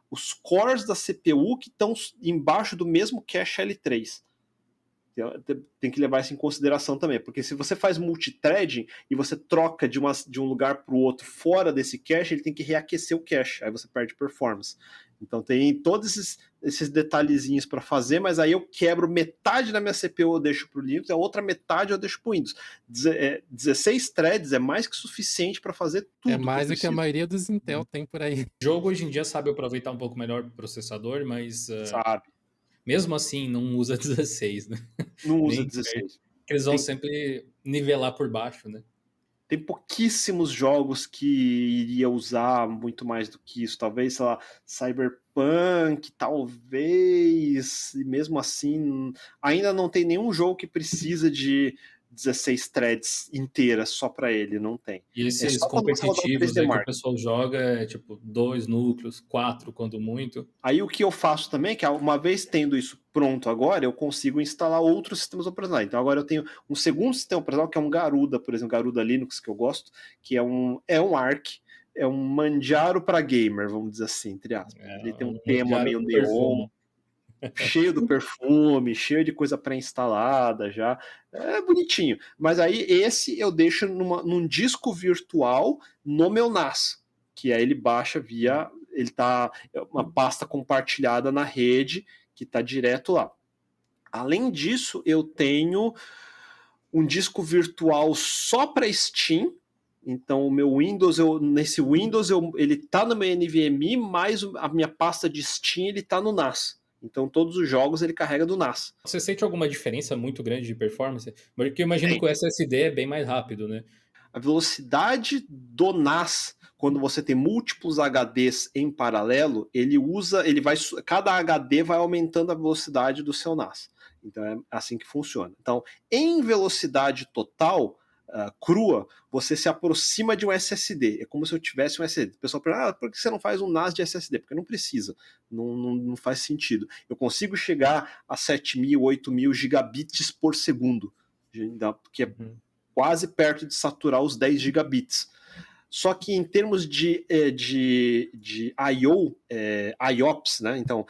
os cores da CPU que estão embaixo do mesmo cache L3. Tem que levar isso em consideração também, porque se você faz multithreading e você troca de um lugar para o outro fora desse cache, ele tem que reaquecer o cache, aí você perde performance. Então tem todos esses detalhezinhos para fazer, mas aí eu quebro metade da minha CPU, eu deixo para o Linux, a outra metade eu deixo para o Windows. 16 threads é mais que suficiente para fazer tudo. É mais que do que a maioria dos Intel tem por aí. O jogo hoje em dia sabe aproveitar um pouco melhor o processador, mas sabe. mesmo assim não usa 16, né? Não usa Nem 16. porque eles vão sempre nivelar por baixo, né? Tem pouquíssimos jogos que iria usar muito mais do que isso. Talvez, sei lá, Cyberpunk, talvez. E mesmo assim, ainda não tem nenhum jogo que precisa de 16 threads inteiras só para ele. Não tem. E É esses só quando você rodar o competitivos 3D que o Mark. pessoal joga é tipo 2 núcleos, 4 quando muito. Aí o que eu faço também, que uma vez tendo isso pronto agora, eu consigo instalar outros sistemas operacionais. Então agora eu tenho um segundo sistema operacional, que é um Garuda, por exemplo, Garuda Linux, que eu gosto, que é um Arc, é um Manjaro para gamer, vamos dizer assim, entre aspas. Ele tem um tema Manjaro meio com neon, perfume. cheio do perfume, cheio de coisa pré-instalada já. É bonitinho. Mas aí esse eu deixo num disco virtual no meu NAS, que aí ele baixa via. Ele tá uma pasta compartilhada na rede que está direto lá. Além disso, eu tenho um disco virtual só para Steam. Então, o meu Windows, nesse Windows, ele está no meu NVMe, mas a minha pasta de Steam ele está no NAS. Então, todos os jogos ele carrega do NAS. Você sente alguma diferença muito grande de performance? Porque eu imagino que o SSD é bem mais rápido, né? A velocidade do NAS, quando você tem múltiplos HDs em paralelo, cada HD vai aumentando a velocidade do seu NAS. Então é assim que funciona. Então, em velocidade total, crua, você se aproxima de um SSD. É como se eu tivesse um SSD. O pessoal pergunta, por que você não faz um NAS de SSD? Porque não precisa. Não faz sentido. Eu consigo chegar a 7.000, 8.000 gigabits por segundo. Que é quase perto de saturar os 10 gigabits. Só que em termos de I/O, IOPS, né? Então,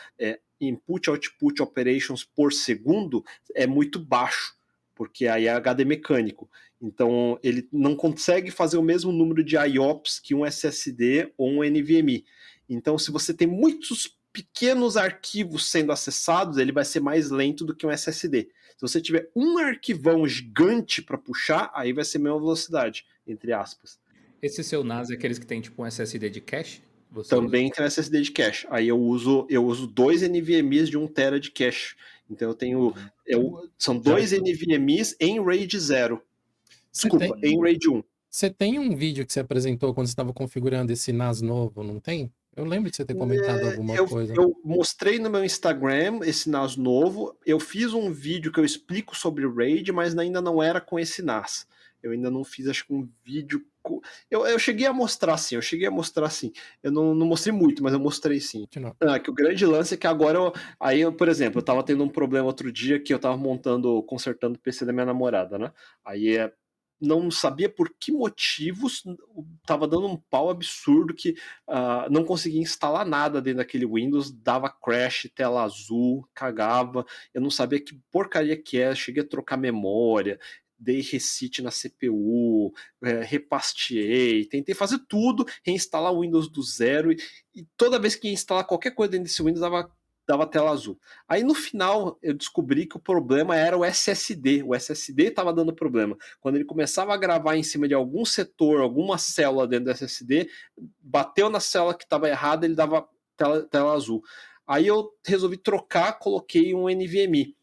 Input Output Operations por segundo é muito baixo, porque aí é HD mecânico. Então, ele não consegue fazer o mesmo número de IOPS que um SSD ou um NVMe. Então, se você tem muitos pequenos arquivos sendo acessados, ele vai ser mais lento do que um SSD. Se você tiver um arquivão gigante para puxar, aí vai ser a mesma velocidade, entre aspas. Esse seu NAS é aqueles que tem tipo um SSD de cache? Também tem um SSD de cache. Aí eu uso 2 NVMe's de 1 TB de cache. Então eu tenho. São 2 NVMe's em RAID 0. Desculpa, em RAID 1. Você tem um vídeo que você apresentou quando você estava configurando esse NAS novo, não tem? Eu lembro de você ter comentado alguma coisa. Eu mostrei no meu Instagram esse NAS novo. Eu fiz um vídeo que eu explico sobre o RAID, mas ainda não era com esse NAS. Eu ainda não fiz, acho que um vídeo. Eu cheguei a mostrar sim, Eu não mostrei muito, mas eu mostrei sim. Que o grande lance é que agora por exemplo, eu tava tendo um problema outro dia que eu tava consertando o PC da minha namorada, né? Aí não sabia por que motivos tava dando um pau absurdo que não conseguia instalar nada dentro daquele Windows, dava crash, tela azul, cagava. Eu não sabia que porcaria que é, cheguei a trocar memória, dei reset na CPU, repasteei, tentei fazer tudo, reinstalar o Windows do zero, e toda vez que ia instalar qualquer coisa dentro desse Windows dava tela azul. Aí no final eu descobri que o problema era o SSD. O SSD estava dando problema. Quando ele começava a gravar em cima de algum setor, alguma célula dentro do SSD, bateu na célula que estava errada, ele dava tela azul. Aí eu resolvi trocar, coloquei um NVMe.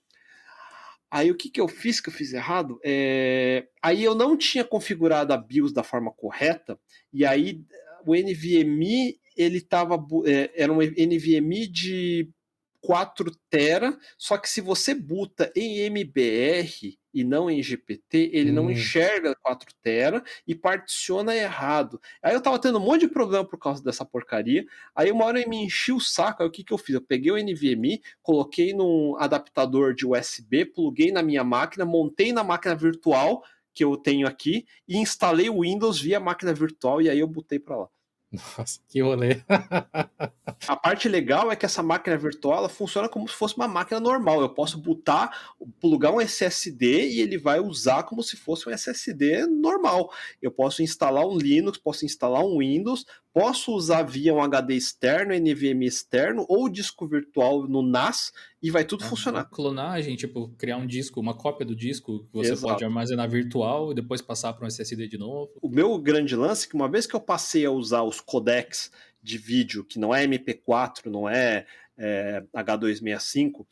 Aí o que eu fiz errado? Aí eu não tinha configurado a BIOS da forma correta, e aí o NVMe, ele era um NVMe de 4 tera, só que se você boota em MBR e não em GPT, ele não enxerga 4 tera e particiona errado. Aí eu tava tendo um monte de problema por causa dessa porcaria. Aí uma hora eu me enchi o saco. Aí o que eu fiz? Eu peguei o NVMe, coloquei num adaptador de USB, pluguei na minha máquina, montei na máquina virtual que eu tenho aqui e instalei o Windows via máquina virtual, e aí eu botei para lá. Nossa, que rolê. A parte legal é que essa máquina virtual ela funciona como se fosse uma máquina normal. Eu posso plugar um SSD e ele vai usar como se fosse um SSD normal. Eu posso instalar um Linux, posso instalar um Windows, posso usar via um HD externo, NVMe externo ou disco virtual no NAS e vai tudo funcionar. Clonagem, tipo, criar um disco, uma cópia do disco que você Exato. pode armazenar virtual e depois passar para um SSD de novo. O meu grande lance é que uma vez que eu passei a usar os codecs de vídeo, que não é MP4, não é H265,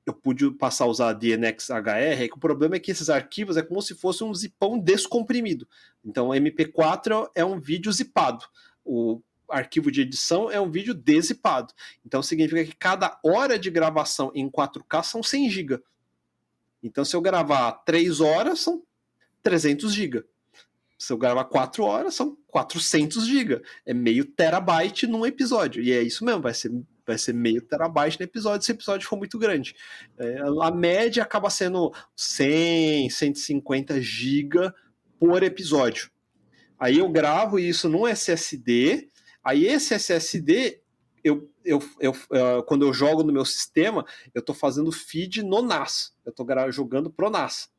eu pude passar a usar DNxHR, que o problema é que esses arquivos é como se fosse um zipão descomprimido. Então, MP4 é um vídeo zipado. O arquivo de edição é um vídeo deszipado. Então, significa que cada hora de gravação em 4K são 100 GB. Então, se eu gravar 3 horas, são 300 GB. Se eu gravar 4 horas, são 400 GB. É meio terabyte num episódio. E é isso mesmo, vai ser meio terabyte no episódio, se o episódio for muito grande. A média acaba sendo 100, 150 GB por episódio. Aí eu gravo isso num SSD, aí esse SSD, quando eu jogo no meu sistema, eu estou fazendo feed no NAS. Eu estou jogando pro NAS.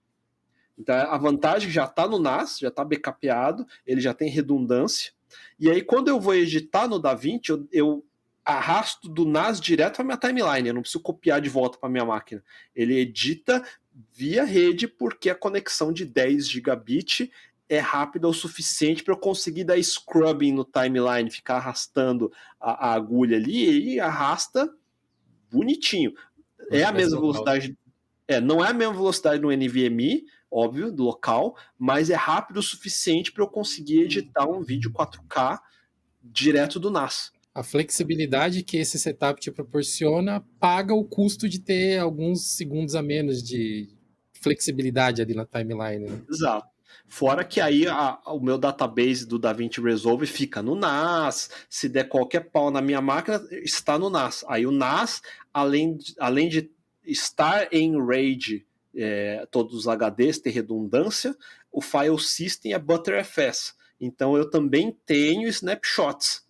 Então a vantagem já está no NAS, já está backupado, ele já tem redundância. E aí quando eu vou editar no DaVinci, eu arrasto do NAS direto para minha timeline, eu não preciso copiar de volta para minha máquina. Ele edita via rede porque a conexão de 10 gigabit é rápida o suficiente para eu conseguir dar scrubbing no timeline, ficar arrastando a agulha ali, e arrasta bonitinho. É a mesma velocidade. Não é a mesma velocidade no NVMe, óbvio, do local, mas é rápido o suficiente para eu conseguir editar um vídeo 4K direto do NAS. A flexibilidade que esse setup te proporciona paga o custo de ter alguns segundos a menos de flexibilidade ali na timeline, né? Exato. Fora que aí o meu database do DaVinci Resolve fica no NAS, se der qualquer pau na minha máquina, está no NAS. Aí o NAS, além de estar em RAID, todos os HDs, ter redundância, o file system é ButterFS. Então eu também tenho snapshots.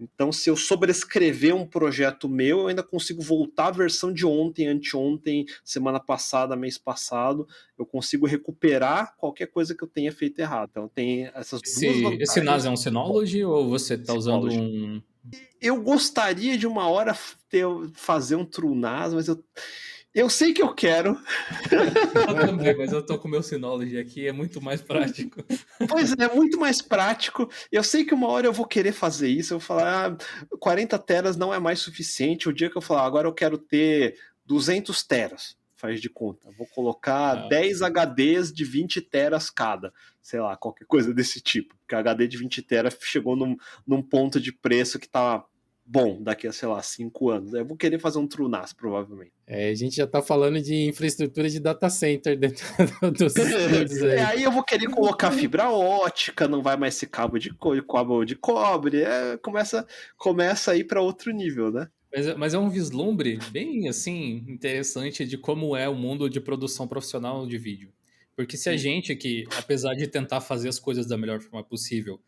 Então, se eu sobrescrever um projeto meu, eu ainda consigo voltar à versão de ontem, anteontem, semana passada, mês passado. Eu consigo recuperar qualquer coisa que eu tenha feito errado. Então, tem essas duas vantagens. Esse NAS é um Synology ou você está usando um... Eu gostaria de uma hora fazer um TrueNAS, mas eu sei que eu quero. Eu também, mas eu tô com o meu Synology aqui, é muito mais prático. Pois é muito mais prático. Eu sei que uma hora eu vou querer fazer isso. Eu vou falar, 40 teras não é mais suficiente. O dia que eu falar, agora eu quero ter 200 teras, faz de conta. Vou colocar 10 HDs de 20 teras cada. Sei lá, qualquer coisa desse tipo. Porque a HD de 20 teras chegou num ponto de preço que tá bom daqui a, sei lá, 5 anos. Eu vou querer fazer um TrueNAS, provavelmente. A gente já tá falando de infraestrutura de data center dentro dos estúdios aí. Aí eu vou querer colocar fibra ótica, não vai mais ser cabo de cobre. Começa a ir para outro nível, né? Mas é um vislumbre bem, assim, interessante de como é o mundo de produção profissional de vídeo. Porque se a gente que, apesar de tentar fazer as coisas da melhor forma possível,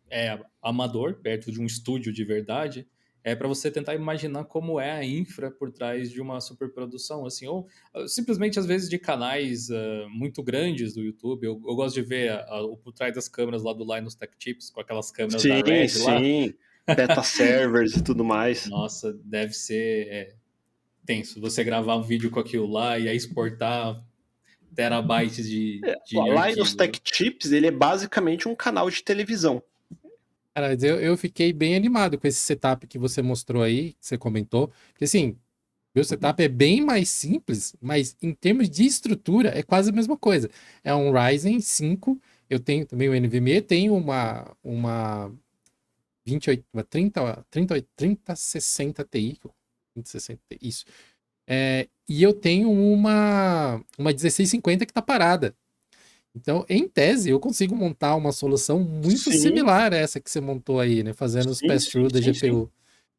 é amador, perto de um estúdio de verdade, é para você tentar imaginar como é a infra por trás de uma superprodução, assim, ou simplesmente às vezes de canais muito grandes do YouTube. Eu gosto de ver o por trás das câmeras lá do Linus Tech Tips, com aquelas câmeras da Red lá. Sim, beta servers e tudo mais. Nossa, deve ser tenso você gravar um vídeo com aquilo lá e aí exportar terabytes de o arquivo. Linus Tech Tips, ele é basicamente um canal de televisão. Cara, mas eu fiquei bem animado com esse setup que você mostrou aí, que você comentou. Porque assim, meu setup é bem mais simples, mas em termos de estrutura é quase a mesma coisa. É um Ryzen 5, eu tenho também o NVMe, tenho uma 28, uma 3060 Ti, 3060 Ti, isso. E eu tenho uma 1650 que tá parada. Então, em tese, eu consigo montar uma solução muito Sim, similar a essa que você montou aí, né? Fazendo os sim, sim, pass-through da sim, sim. GPU.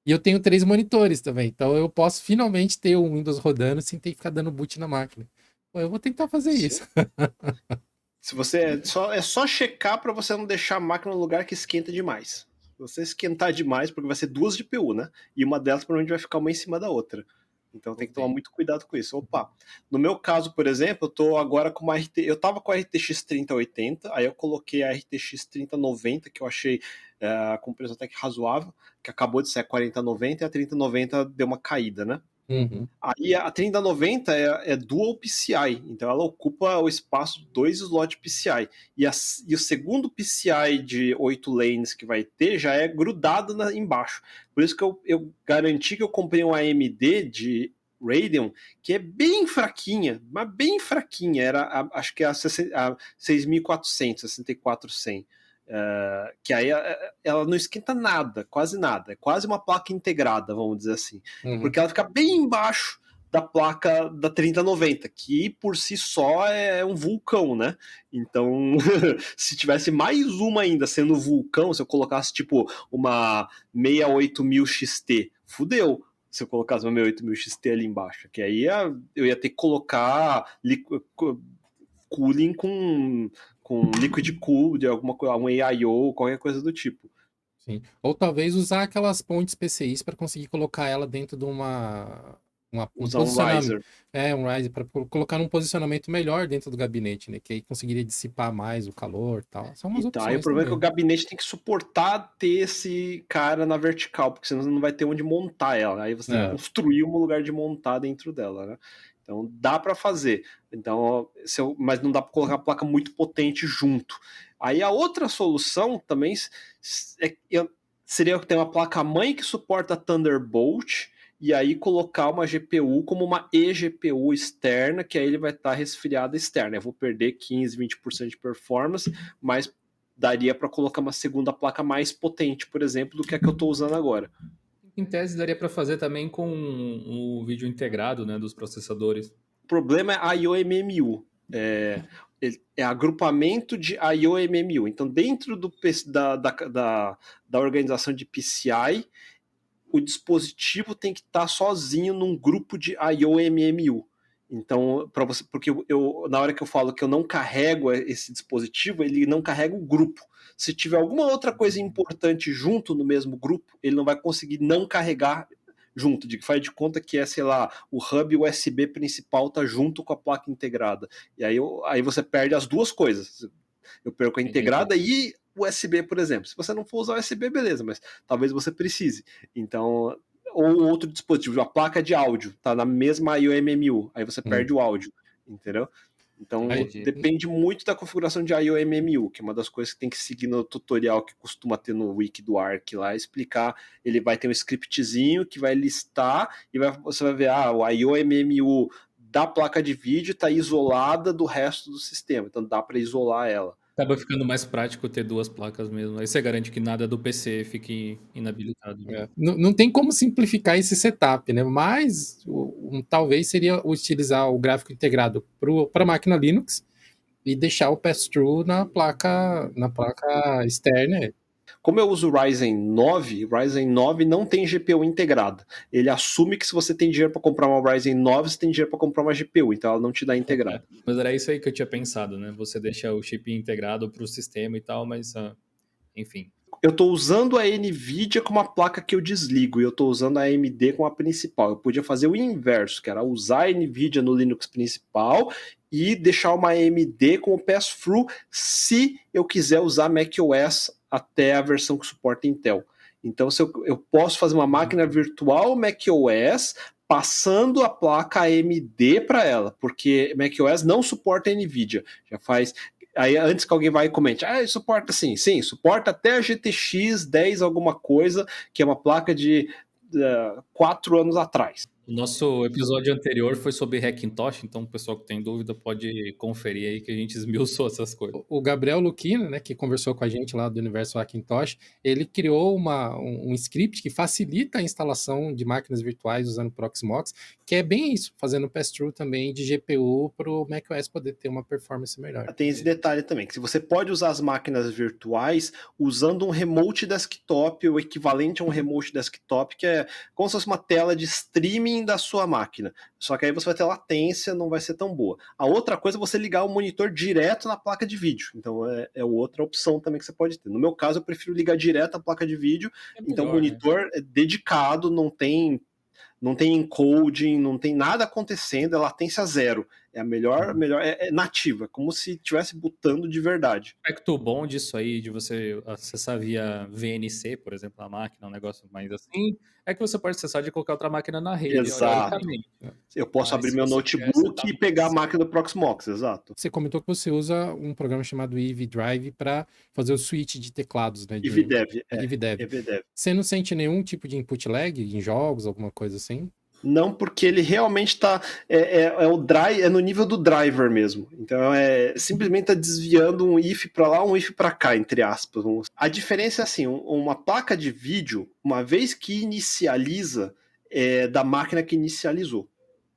E eu tenho 3 monitores também, então eu posso finalmente ter o Windows rodando sem ter que ficar dando boot na máquina. Pô, eu vou tentar fazer Sim. isso. Se você é só checar para você não deixar a máquina no lugar que esquenta demais. Se você esquentar demais, porque vai ser duas GPU, né? E uma delas provavelmente vai ficar uma em cima da outra. Então tem que tomar muito cuidado com isso. Opa, no meu caso, por exemplo, eu tô agora com uma eu tava com a RTX 3080, aí eu coloquei a RTX 3090, que eu achei com preço até que razoável, que acabou de ser a 4090 e a 3090 deu uma caída, né? Uhum. Aí a 3090 é Dual PCI, então ela ocupa o espaço de 2 slots PCI. E o segundo PCI de 8 lanes que vai ter já é grudado embaixo. Por isso que eu garanti que eu comprei um AMD de Radeon, que é bem fraquinha, mas bem fraquinha. Acho que é a 6400, 6400. Que aí ela não esquenta nada, quase nada. É quase uma placa integrada, vamos dizer assim. Uhum. Porque ela fica bem embaixo da placa da 3090, que por si só é um vulcão, né? Então, se tivesse mais uma ainda sendo vulcão, se eu colocasse tipo uma 68000 XT, fudeu. Se eu colocasse uma 68000 XT ali embaixo, que aí eu ia ter que colocar cooling com liquid cool de alguma coisa, um AIO, qualquer coisa do tipo. Sim. Ou talvez usar aquelas pontes PCIs para conseguir colocar ela dentro de um Usar um posicionamento. riser. Um riser, para colocar num posicionamento melhor dentro do gabinete, né? Que aí conseguiria dissipar mais o calor e tal. São umas Então, aí o opções problema é que o também. gabinete tem que suportar ter esse cara na vertical, porque senão você não vai ter onde montar ela. Aí você tem que É. construir um lugar de montar dentro dela, né? Então dá para fazer. Então, mas não dá para colocar a placa muito potente junto. Aí a outra solução também seria ter uma placa mãe que suporta Thunderbolt e aí colocar uma GPU como uma eGPU externa, que aí ele vai estar resfriada externa. Eu vou perder 15, 20% de performance, mas daria para colocar uma segunda placa mais potente, por exemplo, do que a que eu estou usando agora. Em tese, daria para fazer também com o vídeo integrado, né, dos processadores. O problema é IOMMU. É agrupamento de IOMMU. Então, dentro da organização de PCI, o dispositivo tem que estar sozinho num grupo de IOMMU. Então, porque na hora que eu falo que eu não carrego esse dispositivo, ele não carrega o grupo. Se tiver alguma outra coisa importante junto no mesmo grupo, ele não vai conseguir não carregar junto. Faz de conta que sei lá, o hub USB principal tá junto com a placa integrada. E aí você perde as duas coisas. Eu perco a Entendi. integrada e USB, por exemplo. Se você não for usar USB, beleza, mas talvez você precise. Então, ou outro dispositivo, a placa de áudio, tá na mesma IOMMU, aí você Hum. perde o áudio, entendeu? Então, Entendi. depende muito da configuração de IOMMU, que é uma das coisas que tem que seguir no tutorial que costuma ter no wiki do Arc lá, explicar. Ele vai ter um scriptzinho que vai listar e você vai ver, o IOMMU da placa de vídeo está isolada do resto do sistema, então dá para isolar ela. Acaba ficando mais prático ter duas placas mesmo. Aí você garante que nada do PC fique inabilitado. Não tem como simplificar esse setup, né? Mas talvez seria utilizar o gráfico integrado para a máquina Linux e deixar o pass-through na placa externa. Como eu uso o Ryzen 9 não tem GPU integrada. Ele assume que se você tem dinheiro para comprar uma Ryzen 9, você tem dinheiro para comprar uma GPU, então ela não te dá integrada. Mas era isso aí que eu tinha pensado, né? Você deixa o chip integrado para o sistema e tal, mas enfim. Eu estou usando a NVIDIA como a placa que eu desligo e eu estou usando a AMD como a principal. Eu podia fazer o inverso, que era usar a NVIDIA no Linux principal e deixar uma AMD como pass-through se eu quiser usar macOS até a versão que suporta Intel. Então, se eu posso fazer uma máquina virtual macOS passando a placa AMD para ela, porque macOS não suporta a NVIDIA. Já faz Aí antes que alguém vai e comente, suporta sim, suporta até a GTX 10 alguma coisa, que é uma placa de 4 anos atrás. O nosso episódio anterior foi sobre Hackintosh, então o pessoal que tem dúvida pode conferir aí que a gente esmiuçou essas coisas. O Gabriel Lucchina, né, que conversou com a gente lá do Universo Hackintosh, ele criou um script que facilita a instalação de máquinas virtuais usando Proxmox, que é bem isso, fazendo pass-through também de GPU para o macOS poder ter uma performance melhor. Tem esse detalhe também, que você pode usar as máquinas virtuais usando um remote desktop, o equivalente a um remote desktop, que é como se fosse uma tela de streaming da sua máquina. Só que aí você vai ter latência, não vai ser tão boa. A outra coisa é você ligar o monitor direto na placa de vídeo. Então é outra opção também que você pode ter. No meu caso, eu prefiro ligar direto à placa de vídeo. Então o monitor é dedicado, não tem encoding, não tem nada acontecendo, é latência zero. É a melhor é nativa, como se estivesse botando de verdade. O aspecto bom disso aí, de você acessar via VNC, por exemplo, a máquina, um negócio mais assim, é que você pode acessar de qualquer outra máquina na rede, Exato. teoricamente. Eu posso abrir meu notebook e pegar a máquina do Proxmox, exato. Você comentou que você usa um programa chamado Eevee Drive para fazer o switch de teclados, né? EVDev. EVDev. Você não sente nenhum tipo de input lag em jogos, alguma coisa assim? Não, porque ele realmente está é no nível do driver mesmo. Então simplesmente está desviando um if para lá, um if para cá, entre aspas. A diferença é assim, uma placa de vídeo, uma vez que inicializa, é da máquina que inicializou.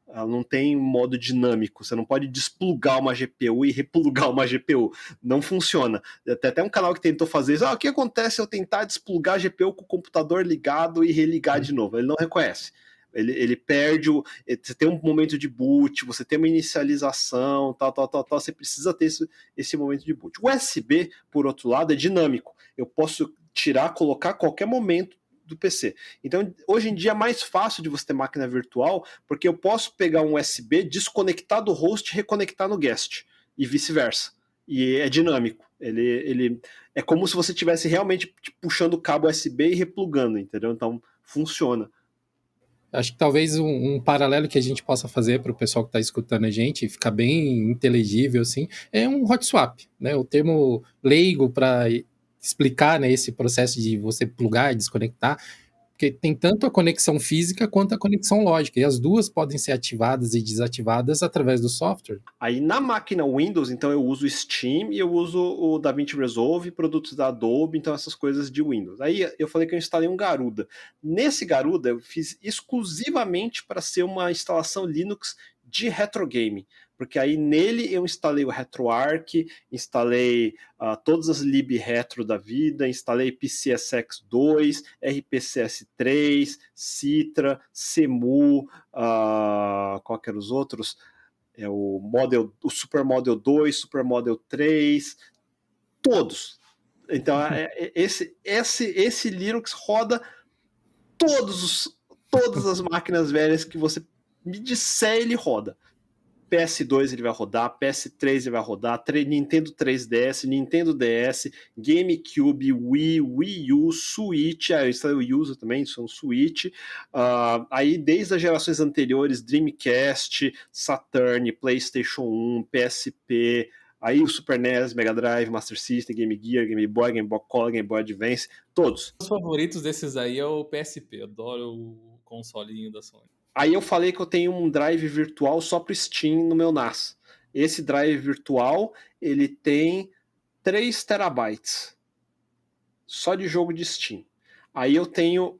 Ela não tem modo dinâmico. Você não pode desplugar uma GPU e replugar uma GPU. Não funciona. Tem até um canal que tentou fazer isso. O que acontece se eu tentar desplugar a GPU com o computador ligado e religar de novo? Ele não reconhece. Ele perde você tem um momento de boot, você tem uma inicialização, tal, você precisa ter esse momento de boot. O USB, por outro lado, é dinâmico. Eu posso tirar, colocar a qualquer momento do PC. Então, hoje em dia é mais fácil de você ter máquina virtual, porque eu posso pegar um USB, desconectar do host e reconectar no guest, e vice-versa. E é dinâmico. Ele é como se você estivesse realmente puxando o cabo USB e replugando, entendeu? Então, funciona. Acho que talvez um paralelo que a gente possa fazer para o pessoal que está escutando a gente, ficar bem inteligível, assim, é um hot swap, né? O termo leigo para explicar, né, esse processo de você plugar e desconectar, porque tem tanto a conexão física quanto a conexão lógica, e as duas podem ser ativadas e desativadas através do software. Aí na máquina Windows, então eu uso o Steam e eu uso o DaVinci Resolve, produtos da Adobe, então essas coisas de Windows. Aí eu falei que eu instalei um Garuda. Nesse Garuda eu fiz exclusivamente para ser uma instalação Linux de retro game, porque aí nele eu instalei o RetroArch, instalei todas as libretro da vida, instalei PCSX2, RPCS3, Citra, CEMU, qual que eram os outros? O Super Model 2, Super Model 3, todos. Então, esse Linux roda todas as máquinas velhas que você me disser, ele roda. PS2 ele vai rodar, PS3 ele vai rodar, Nintendo 3DS, Nintendo DS, GameCube, Wii U, Switch, eu instalei o user também, são Switch, aí desde as gerações anteriores, Dreamcast, Saturn, PlayStation 1, PSP, aí o Super NES, Mega Drive, Master System, Game Gear, Game Boy, Game Boy Color, Game Boy Advance, todos. Os favoritos desses aí é o PSP, adoro o consolinho da Sony. Aí eu falei que eu tenho um drive virtual só para o Steam no meu NAS. Esse drive virtual, ele tem 3 terabytes só de jogo de Steam. Aí eu tenho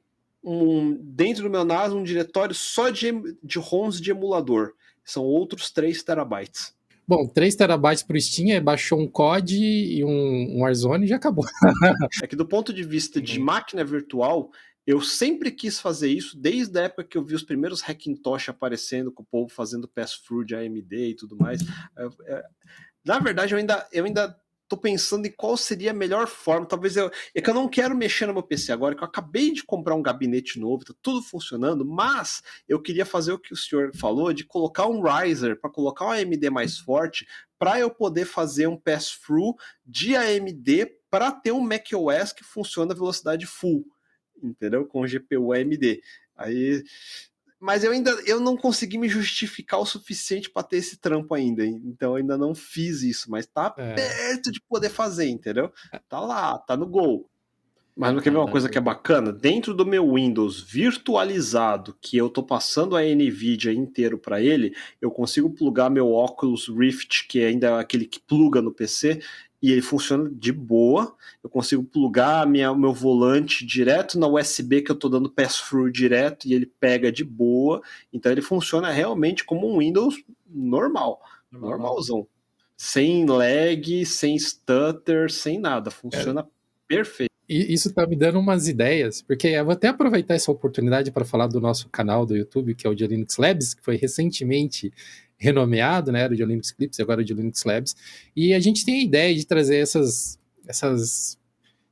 dentro do meu NAS um diretório só de ROMs de emulador. São outros 3 terabytes. Bom, 3 terabytes para o Steam, baixou um COD e um Warzone e já acabou. É que do ponto de vista de máquina virtual, eu sempre quis fazer isso, desde a época que eu vi os primeiros Hackintosh aparecendo, com o povo fazendo pass-through de AMD e tudo mais. Na verdade, eu ainda tô pensando em qual seria a melhor forma. Talvez é que eu não quero mexer no meu PC agora, que eu acabei de comprar um gabinete novo, tá tudo funcionando, mas eu queria fazer o que o senhor falou, de colocar um riser, para colocar um AMD mais forte, para eu poder fazer um pass-through de AMD para ter um macOS que funciona a velocidade full, entendeu? Com GPU AMD. Aí Mas eu não consegui me justificar o suficiente para ter esse trampo ainda. Então eu ainda não fiz isso, mas tá perto de poder fazer, entendeu? Tá lá, tá no gol. Mas não quer ver uma coisa que é bacana? Dentro do meu Windows virtualizado, que eu tô passando a NVIDIA inteiro para ele, eu consigo plugar meu Oculus Rift, que ainda é aquele que pluga no PC, e ele funciona de boa. Eu consigo plugar meu volante direto na USB, que eu tô dando pass-through direto, e ele pega de boa. Então ele funciona realmente como um Windows normalzão. Sem lag, sem stutter, sem nada. Funciona perfeito. E isso tá me dando umas ideias, porque eu vou até aproveitar essa oportunidade para falar do nosso canal do YouTube, que é o de Linux Labs, que foi recentemente renomeado, né? Era o de Linux Clips, agora é o de Linux Labs. E a gente tem a ideia de trazer essas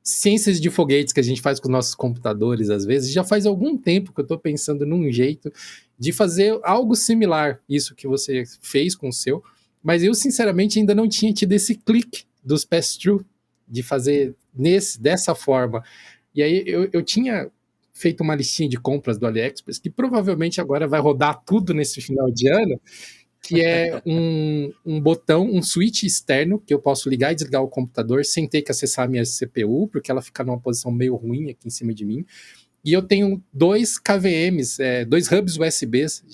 ciências de foguetes que a gente faz com os nossos computadores, às vezes. Já faz algum tempo que eu estou pensando num jeito de fazer algo similar, isso que você fez com o seu, mas eu, sinceramente, ainda não tinha tido esse clique dos pass-through, de fazer dessa forma. E aí eu tinha feito uma listinha de compras do AliExpress, que provavelmente agora vai rodar tudo nesse final de ano, que é um botão, um switch externo, que eu posso ligar e desligar o computador sem ter que acessar a minha CPU, porque ela fica numa posição meio ruim aqui em cima de mim. E eu tenho 2 KVMs, 2 hubs USBs,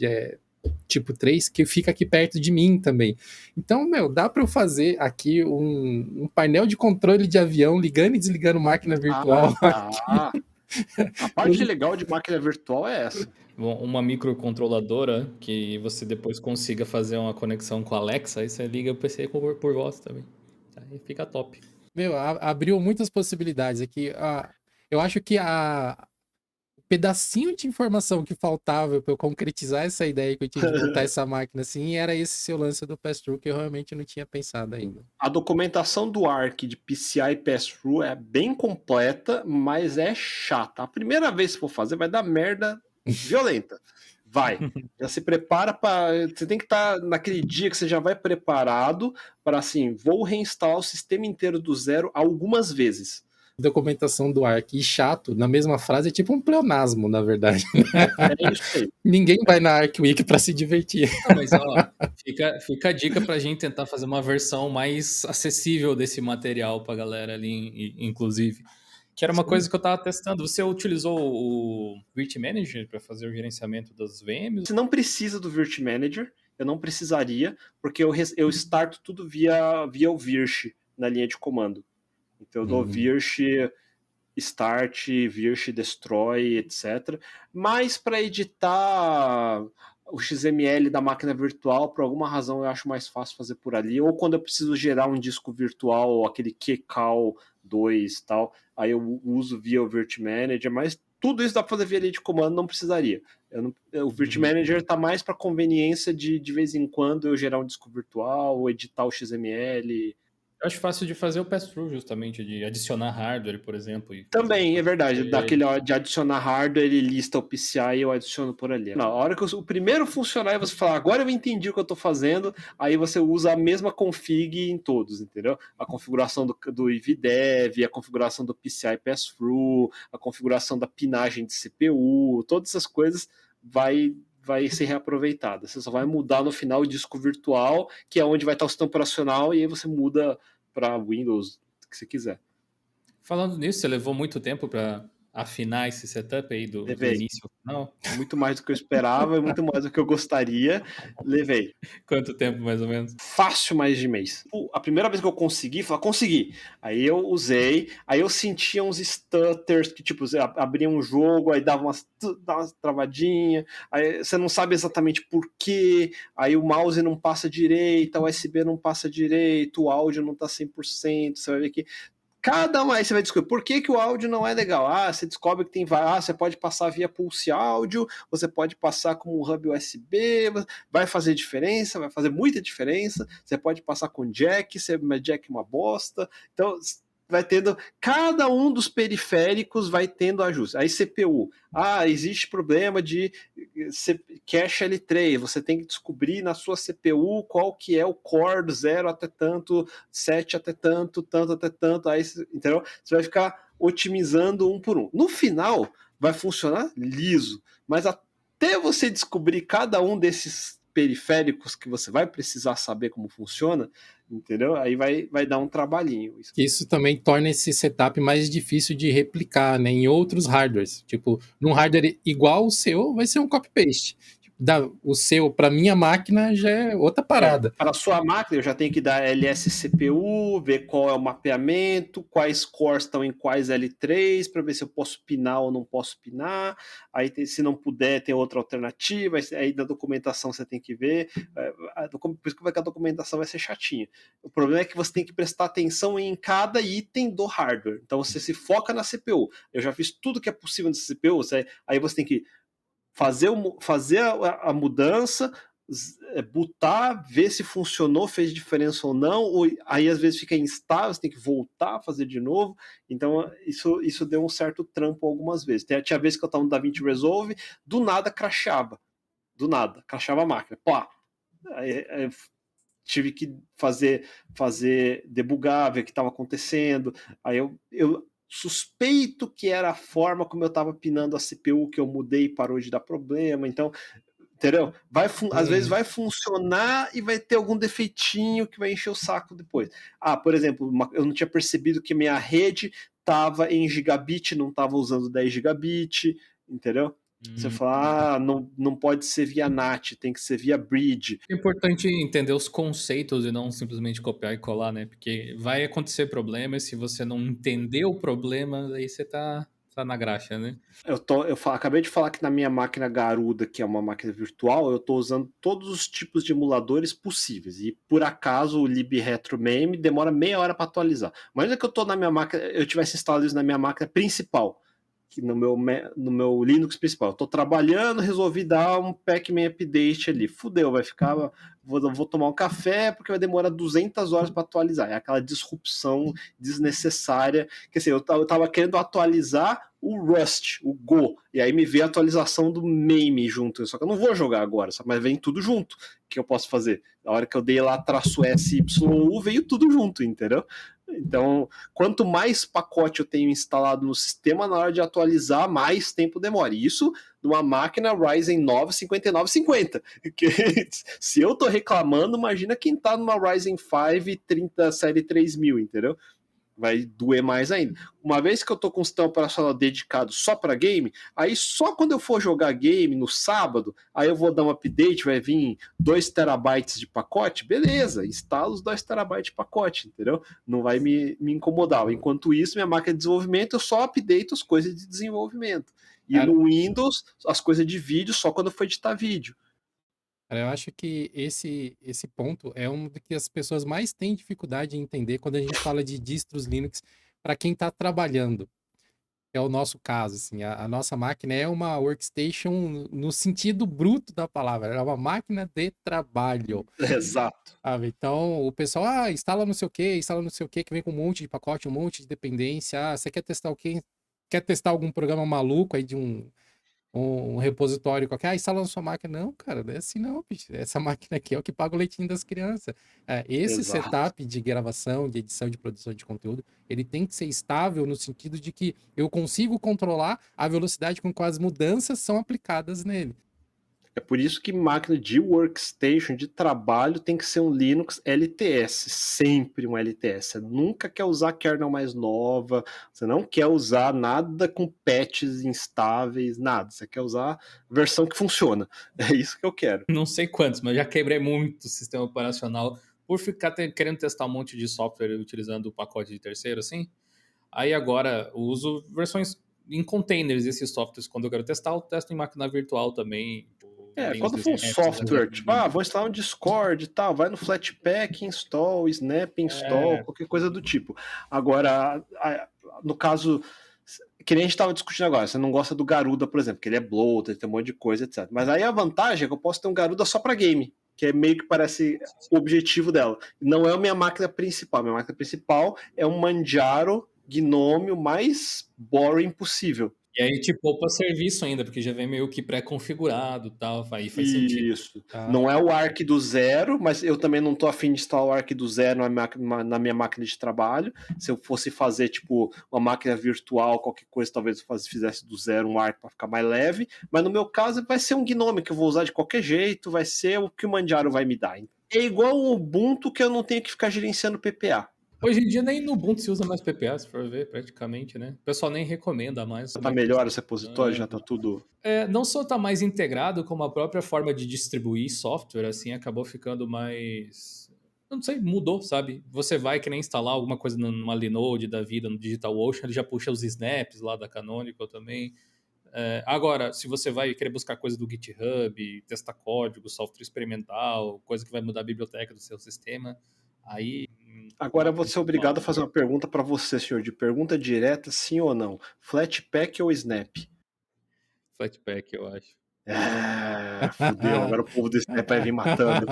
tipo 3, que fica aqui perto de mim também. Então, dá para eu fazer aqui um painel de controle de avião, ligando e desligando máquina virtual. A parte legal de máquina virtual é essa. Bom, uma microcontroladora que você depois consiga fazer uma conexão com a Alexa, aí você liga o PC por voz também. Aí fica top. Abriu muitas possibilidades aqui. Eu acho que o pedacinho de informação que faltava para eu concretizar essa ideia que eu tinha de montar essa máquina assim, era esse seu lance do pass-through, que eu realmente não tinha pensado ainda. A documentação do ARC de PCI Pass-Through é bem completa, mas é chata. A primeira vez que for fazer vai dar merda violenta. Vai. Já se prepara para. Você tem que estar naquele dia que você já vai preparado para assim, vou reinstalar o sistema inteiro do zero algumas vezes. Documentação do ARC e chato, na mesma frase, é tipo um pleonasmo, na verdade. É isso aí. Ninguém vai na ArcWiki para se divertir. Não, mas ó, fica a dica pra gente tentar fazer uma versão mais acessível desse material pra galera ali, inclusive. Que era uma coisa que eu tava testando. Você utilizou o Virt Manager para fazer o gerenciamento das VMs? Você não precisa do Virt Manager, eu não precisaria, porque eu starto tudo via o Virch na linha de comando. Então eu dou Virch start, Virch destroy, etc. Mas para editar o XML da máquina virtual, por alguma razão eu acho mais fácil fazer por ali, ou quando eu preciso gerar um disco virtual, aquele kcal 2 e tal, aí eu uso via o Virt Manager, mas tudo isso dá para fazer via linha de comando, não precisaria. O Virt Manager está mais para conveniência de vez em quando eu gerar um disco virtual, ou editar o XML. Eu acho fácil de fazer o pass-through, justamente, de adicionar hardware, por exemplo. Também, é verdade. Daquele de adicionar hardware, ele lista o PCI e eu adiciono por ali. Na hora que o primeiro funcionar e você falar, agora eu entendi o que eu estou fazendo, aí você usa a mesma config em todos, entendeu? A configuração do IVDev, a configuração do PCI Pass-Through, a configuração da pinagem de CPU, todas essas coisas vai ser reaproveitada. Você só vai mudar no final o disco virtual, que é onde vai estar o sistema operacional, e aí você muda para Windows, o que você quiser. Falando nisso, você levou muito tempo para afinar esse setup aí do início ao final? Muito mais do que eu esperava, muito mais do que eu gostaria. Levei. Quanto tempo, mais ou menos? Fácil mais de mês. A primeira vez que eu consegui, consegui. Aí eu usei, aí eu sentia uns stutters que, tipo, você abria um jogo, aí dava umas travadinhas, aí você não sabe exatamente por quê, aí o mouse não passa direito, a USB não passa direito, o áudio não tá 100%, você vai ver que cada uma, aí você vai descobrir por que o áudio não é legal. Você descobre que tem você pode passar via Pulse áudio, você pode passar com um hub USB, vai fazer diferença, vai fazer muita diferença. Você pode passar com jack, jack é uma bosta. Então, vai tendo, cada um dos periféricos vai tendo ajuste. Aí CPU, existe problema de cache L3, você tem que descobrir na sua CPU qual que é o core do 0 até tanto, 7 até tanto, tanto até tanto, aí, entendeu? Você vai ficar otimizando um por um. No final, vai funcionar liso, mas até você descobrir cada um desses periféricos que você vai precisar saber como funciona, entendeu? Aí vai dar um trabalhinho. Isso também torna esse setup mais difícil de replicar, né, em outros hardwares. Tipo, num hardware igual ao seu, vai ser um copy-paste. O seu para minha máquina já é outra parada. Para a sua máquina, eu já tenho que dar LSCPU, ver qual é o mapeamento, quais cores estão em quais L3, para ver se eu posso pinar ou não posso pinar. Aí, se não puder, tem outra alternativa. Aí, da documentação, você tem que ver. Por isso que a documentação vai ser chatinha. O problema é que você tem que prestar atenção em cada item do hardware. Então, você se foca na CPU. Eu já fiz tudo que é possível nessa CPU. Aí você tem que fazer a mudança, botar, ver se funcionou, fez diferença ou não, ou aí às vezes fica instável, você tem que voltar a fazer de novo. Então isso deu um certo trampo algumas vezes. Tinha vezes que eu estava no DaVinci Resolve, do nada crashava a máquina, pá. Aí tive que fazer debugar, ver o que estava acontecendo. Aí eu suspeito que era a forma como eu estava pinando a CPU que eu mudei e parou de dar problema. Então, entendeu? Às vezes vai funcionar e vai ter algum defeitinho que vai encher o saco depois. Por exemplo, eu não tinha percebido que minha rede estava em gigabit, não estava usando 10 gigabit, entendeu? Você fala, não pode ser via NAT, tem que ser via bridge. É importante entender os conceitos e não simplesmente copiar e colar, né? Porque vai acontecer problema e se você não entender o problema, aí você tá na graxa, né? Acabei de falar que na minha máquina Garuda, que é uma máquina virtual, eu estou usando todos os tipos de emuladores possíveis. E por acaso o libretromeme demora meia hora para atualizar. Imagina que eu tivesse instalado isso na minha máquina principal, no meu Linux principal. Eu tô trabalhando, resolvi dar um Pac-Man update ali. Fudeu, vai ficar. Vou tomar um café porque vai demorar 200 horas para atualizar. É aquela disrupção desnecessária. Quer dizer, eu tava querendo atualizar o Rust, o Go, e aí me veio a atualização do MAME junto. Só que eu não vou jogar agora, mas vem tudo junto. O que eu posso fazer? Na hora que eu dei lá -SYU, veio tudo junto, entendeu? Então, quanto mais pacote eu tenho instalado no sistema, na hora de atualizar, mais tempo demora. E isso numa máquina Ryzen 9 5950. Se eu tô reclamando, imagina quem tá numa Ryzen 5 30 série 3000, entendeu? Vai doer mais ainda. Uma vez que eu tô com um sistema operacional dedicado só para game, aí só quando eu for jogar game no sábado, aí eu vou dar um update, vai vir 2 terabytes de pacote, beleza, instala os 2 terabytes de pacote, entendeu? Não vai me incomodar. Enquanto isso, minha máquina de desenvolvimento, eu só update as coisas de desenvolvimento. E no Windows, as coisas de vídeo, só quando eu for editar vídeo. Cara, eu acho que esse ponto é um do que as pessoas mais têm dificuldade em entender quando a gente fala de distros Linux para quem está trabalhando. É o nosso caso, assim, a nossa máquina é uma workstation no sentido bruto da palavra, é uma máquina de trabalho. Exato. Então, o pessoal, instala não sei o que vem com um monte de pacote, um monte de dependência. Você quer testar o quê? Quer testar algum programa maluco aí de um repositório qualquer, instala na sua máquina. Não, cara, não é assim não, bicho. Essa máquina aqui é o que paga o leitinho das crianças. Esse Exato. setup de gravação, de edição, de produção de conteúdo, ele tem que ser estável no sentido de que eu consigo controlar a velocidade com que as mudanças são aplicadas nele. É por isso que máquina de workstation, de trabalho, tem que ser um Linux LTS, sempre um LTS. Você nunca quer usar kernel mais nova, você não quer usar nada com patches instáveis, nada. Você quer usar versão que funciona. É isso que eu quero. Não sei quantos, mas já quebrei muito o sistema operacional por ficar querendo testar um monte de software utilizando o pacote de terceiro, assim. Aí agora eu uso versões em containers desses softwares. Quando eu quero testar, eu testo em máquina virtual também. Quando for um software, tipo, vou instalar um Discord e tal, vai no Flatpak, install, Snap, install, qualquer coisa do tipo. Agora, no caso, que nem a gente estava discutindo agora, você não gosta do Garuda, por exemplo, que ele é bloated, tem um monte de coisa, etc. Mas aí a vantagem é que eu posso ter um Garuda só para game, que é meio que parece o objetivo dela. Não é a minha máquina principal. Minha máquina principal é um Manjaro Gnome o mais boring possível. E aí te poupa serviço ainda, porque já vem meio que pré-configurado e tal, aí faz sentido. Isso. Ah, Não é o Arc do zero, mas eu também não tô afim de instalar o Arc do zero na minha máquina de trabalho. Se eu fosse fazer, tipo, uma máquina virtual, qualquer coisa, talvez eu fizesse do zero um Arc para ficar mais leve. Mas no meu caso, vai ser um Gnome que eu vou usar de qualquer jeito, vai ser o que o Manjaro vai me dar. É igual o Ubuntu que eu não tenho que ficar gerenciando PPA. Hoje em dia nem no Ubuntu se usa mais PPA, se for ver, praticamente, né? O pessoal nem recomenda mais. Já tá melhor esse repositório, já tá tudo. Não só tá mais integrado, como a própria forma de distribuir software, assim, acabou ficando mais... Eu não sei, mudou, sabe? Você vai querer instalar alguma coisa numa Linode da vida, no DigitalOcean, ele já puxa os snaps lá da Canonical também. Agora, se você vai querer buscar coisa do GitHub, testar código, software experimental, coisa que vai mudar a biblioteca do seu sistema, aí... Agora eu vou ser obrigado a fazer uma pergunta para você, senhor, de pergunta direta, sim ou não. Flatpak ou Snap? Flatpak, eu acho. Fudeu, agora o povo do Snap vai vir matando.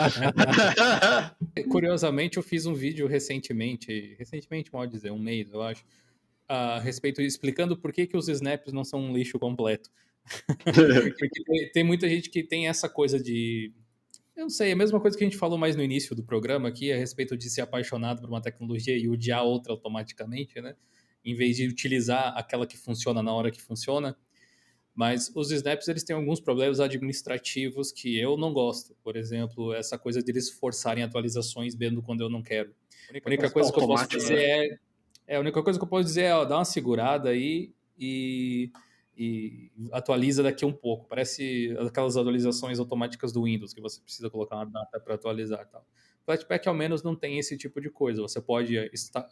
Curiosamente, eu fiz um vídeo recentemente, pode dizer, um mês, eu acho, a respeito, explicando por que os snaps não são um lixo completo. Porque tem muita gente que tem essa coisa de... Eu não sei, é a mesma coisa que a gente falou mais no início do programa aqui, a respeito de ser apaixonado por uma tecnologia e odiar outra automaticamente, né? Em vez de utilizar aquela que funciona na hora que funciona. Mas os snaps, eles têm alguns problemas administrativos que eu não gosto. Por exemplo, essa coisa de eles forçarem atualizações mesmo quando eu não quero. A única coisa que eu posso dizer a única coisa que eu posso dizer é, ó, dá uma segurada aí e atualiza daqui um pouco. Parece aquelas atualizações automáticas do Windows, que você precisa colocar uma data para atualizar e tal. Flatpak, ao menos, não tem esse tipo de coisa. Você pode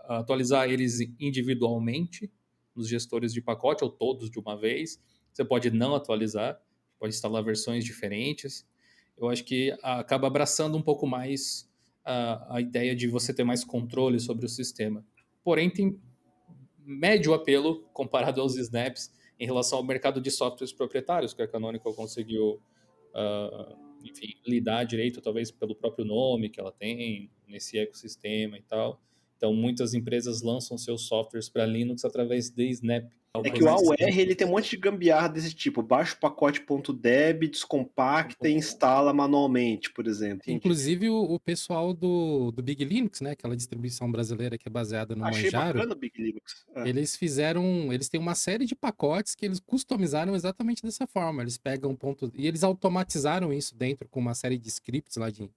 atualizar eles individualmente nos gestores de pacote, ou todos de uma vez. Você pode não atualizar, pode instalar versões diferentes. Eu acho que acaba abraçando um pouco mais a ideia de você ter mais controle sobre o sistema. Porém, tem médio apelo comparado aos snaps em relação ao mercado de softwares proprietários que a Canonical conseguiu, enfim, lidar direito, talvez pelo próprio nome que ela tem nesse ecossistema e tal. Então, muitas empresas lançam seus softwares para Linux através de Snap. É que o AUR ele tem um monte de gambiarra desse tipo. Baixa o pacote .deb, descompacta e instala manualmente, por exemplo. inclusive o pessoal do Big Linux, né? Aquela distribuição brasileira que é baseada no Achei Manjaro. bacana o Big Linux. Eles têm uma série de pacotes que eles customizaram exatamente dessa forma. Eles pegam e eles automatizaram isso dentro com uma série de scripts lá de...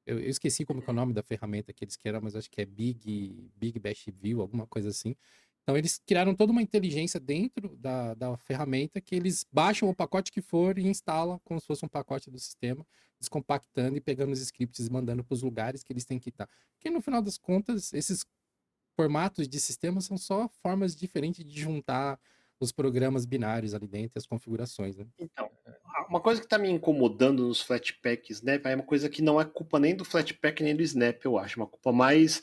Eu esqueci como que é o nome da ferramenta que eles criaram, mas acho que é Big Bash View, alguma coisa assim. Então eles criaram toda uma inteligência dentro da ferramenta que eles baixam o pacote que for e instalam como se fosse um pacote do sistema, descompactando e pegando os scripts e mandando para os lugares que eles têm que estar. Porque no final das contas, esses formatos de sistema são só formas diferentes de juntar os programas binários ali dentro, as configurações, né? Então, uma coisa que está me incomodando nos Flatpak Snap é uma coisa que não é culpa nem do Flatpak nem do Snap, eu acho. Uma culpa mais...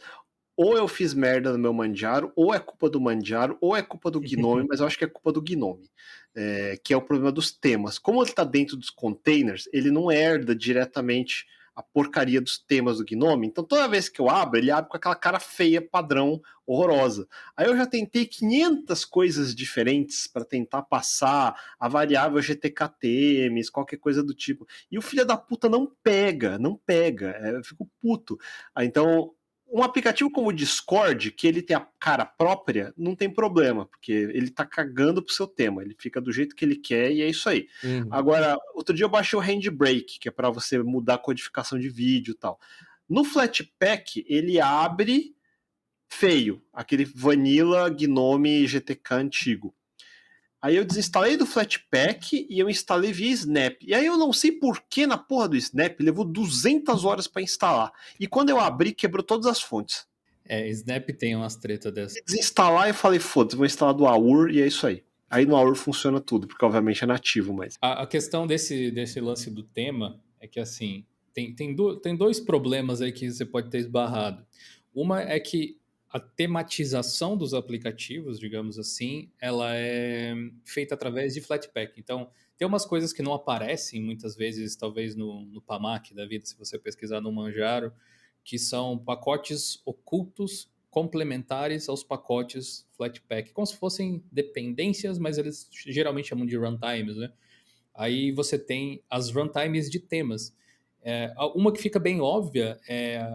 Ou eu fiz merda no meu Manjaro, ou é culpa do Manjaro, ou é culpa do Gnome, mas eu acho que é culpa do Gnome, que é o problema dos temas. Como ele está dentro dos containers, ele não herda diretamente a porcaria dos temas do Gnome. Então toda vez que eu abro, ele abre com aquela cara feia, padrão, horrorosa. Aí eu já tentei 500 coisas diferentes para tentar passar a variável GTK-temes, qualquer coisa do tipo. E o filho da puta não pega. Eu fico puto. Então um aplicativo como o Discord, que ele tem a cara própria, não tem problema, porque ele tá cagando pro seu tema, ele fica do jeito que ele quer e é isso aí. Agora, outro dia eu baixei o Handbrake, que é para você mudar a codificação de vídeo e tal. No Flatpak, ele abre feio, aquele Vanilla Gnome GTK antigo. Aí eu desinstalei do Flatpak e eu instalei via Snap. E aí eu não sei por que na porra do Snap levou 200 horas para instalar. E quando eu abri, quebrou todas as fontes. Snap tem umas tretas dessas. Desinstalar, eu falei, foda-se, vou instalar do AUR e é isso aí. Aí no AUR funciona tudo, porque obviamente é nativo, mas... A questão desse lance do tema é que, assim, tem dois problemas aí que você pode ter esbarrado. Uma é que a tematização dos aplicativos, digamos assim, ela é feita através de Flatpak. Então, tem umas coisas que não aparecem muitas vezes, talvez no PAMAC da vida, se você pesquisar no Manjaro, que são pacotes ocultos complementares aos pacotes Flatpak, como se fossem dependências, mas eles geralmente chamam de runtimes, né? Aí você tem as runtimes de temas. Uma que fica bem óbvia,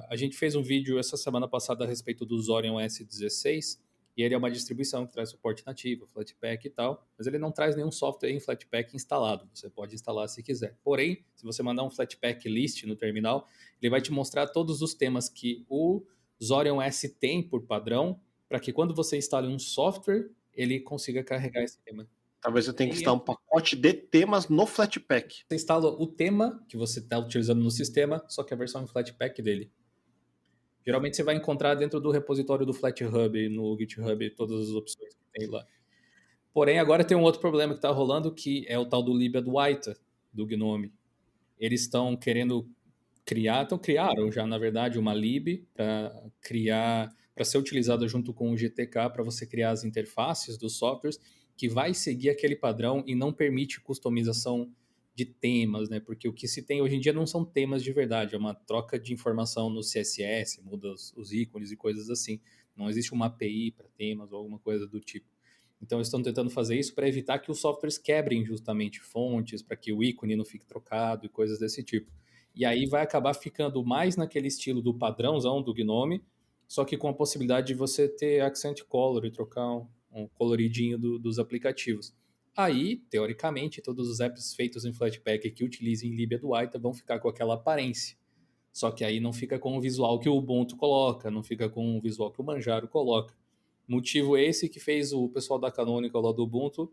a gente fez um vídeo essa semana passada a respeito do Zorion S16, e ele é uma distribuição que traz suporte nativo, Flatpak e tal, mas ele não traz nenhum software em Flatpak instalado, você pode instalar se quiser. Porém, se você mandar um Flatpak list no terminal, ele vai te mostrar todos os temas que o Zorion S tem por padrão, para que quando você instale um software, ele consiga carregar esse tema. Talvez eu tenha que instalar um pacote de temas no Flatpak. Você instala o tema que você está utilizando no sistema, só que a versão em Flatpak dele. Geralmente você vai encontrar dentro do repositório do FlatHub, no GitHub, todas as opções que tem lá. Porém, agora tem um outro problema que está rolando, que é o tal do libadwaita, do Gnome. Eles estão querendo criaram já, na verdade, uma lib para ser utilizada junto com o GTK para você criar as interfaces dos softwares, que vai seguir aquele padrão e não permite customização de temas, né? Porque o que se tem hoje em dia não são temas de verdade, é uma troca de informação no CSS, muda os ícones e coisas assim. Não existe uma API para temas ou alguma coisa do tipo. Então, eles estão tentando fazer isso para evitar que os softwares quebrem justamente fontes, para que o ícone não fique trocado e coisas desse tipo. E aí vai acabar ficando mais naquele estilo do padrãozão do Gnome, só que com a possibilidade de você ter accent color e trocar um coloridinho dos aplicativos. Aí, teoricamente, todos os apps feitos em Flatpak que utilizem libadwaita vão ficar com aquela aparência. Só que aí não fica com o visual que o Ubuntu coloca, não fica com o visual que o Manjaro coloca. Motivo esse que fez o pessoal da Canonical lá do Ubuntu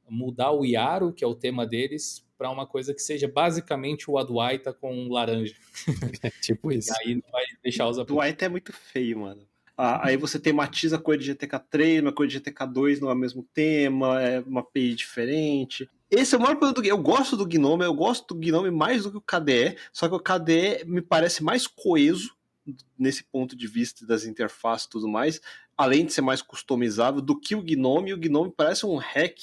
mudar o Yaro, que é o tema deles, para uma coisa que seja basicamente o Adwaita com laranja. Tipo isso. E aí não vai deixar os aplicativos. Adwaita é muito feio, mano. Aí você tematiza a cor de GTK3, uma cor de GTK2 não é o mesmo tema, é uma API diferente. Esse é o maior problema do Gnome. Eu gosto do Gnome, eu gosto do Gnome mais do que o KDE, só que o KDE me parece mais coeso nesse ponto de vista das interfaces e tudo mais, além de ser mais customizável do que o Gnome. O Gnome parece um hack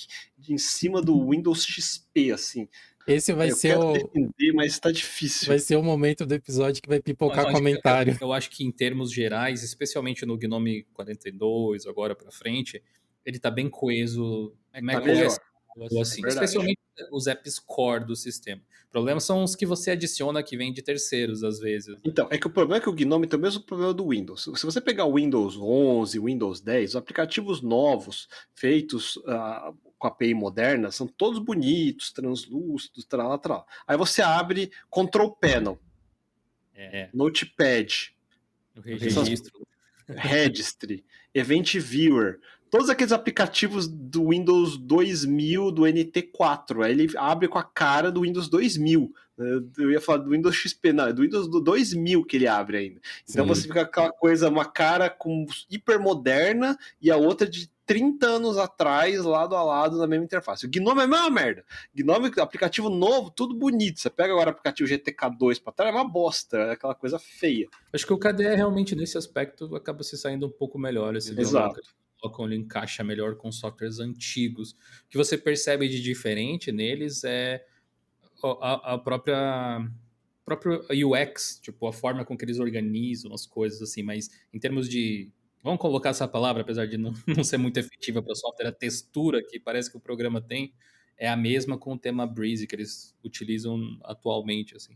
em cima do Windows XP, assim. Esse vai ser quero defender, mas tá difícil. Vai ser o momento do episódio que vai pipocar comentário. Eu acho que em termos gerais, especialmente no Gnome 42, agora pra frente, ele tá bem coeso. macOS, assim, especialmente os apps core do sistema. O problema são os que você adiciona que vêm de terceiros, às vezes. Então, é que o problema é que o Gnome tem o mesmo problema do Windows. Se você pegar o Windows 11, Windows 10, os aplicativos novos, feitos com API moderna, são todos bonitos, translúcidos, tal. Aí você abre Control Panel, Notepad, o registro, Registry, Event Viewer, todos aqueles aplicativos do Windows 2000, do NT4, aí ele abre com a cara do Windows 2000. Eu ia falar do Windows XP, não, é do Windows 2000 que ele abre ainda. Então Sim. Você fica com aquela coisa, uma cara com hiper moderna e a outra de 30 anos atrás, lado a lado, na mesma interface. O Gnome é a mesma merda. Gnome, aplicativo novo, tudo bonito. Você pega agora o aplicativo GTK2 para trás, é uma bosta, é aquela coisa feia. Acho que o KDE realmente, nesse aspecto, acaba se saindo um pouco melhor. Exato. Ele encaixa melhor com softwares antigos. O que você percebe de diferente neles é a própria UX, tipo, a forma com que eles organizam as coisas, assim, mas em termos de... Vamos colocar essa palavra, apesar de não ser muito efetiva para o software, a textura que parece que o programa tem é a mesma com o tema Breeze que eles utilizam atualmente, assim.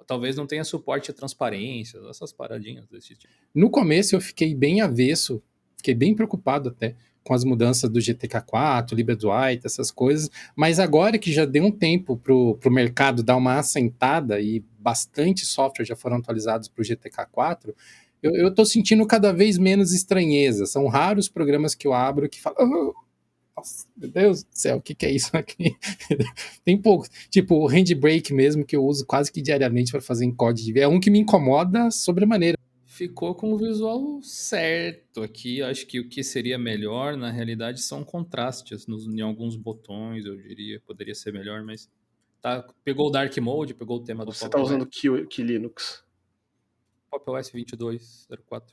Talvez não tenha suporte a transparência, essas paradinhas desse tipo. No começo eu fiquei bem avesso, fiquei bem preocupado até com as mudanças do GTK4, libadwaita, essas coisas, mas agora que já deu um tempo pro mercado dar uma assentada e bastante software já foram atualizados para o GTK4, eu tô sentindo cada vez menos estranheza. São raros programas que eu abro que falam, nossa, meu Deus do céu, o que é isso aqui? Tem poucos. Tipo, o Handbrake mesmo, que eu uso quase que diariamente para fazer encode de... É um que me incomoda sobremaneira. Ficou com o visual certo aqui. Acho que o que seria melhor, na realidade, são contrastes em alguns botões, eu diria. Poderia ser melhor, mas... Pegou o Dark Mode, pegou o tema do Você tá usando que Linux? Pop! OS 22.04.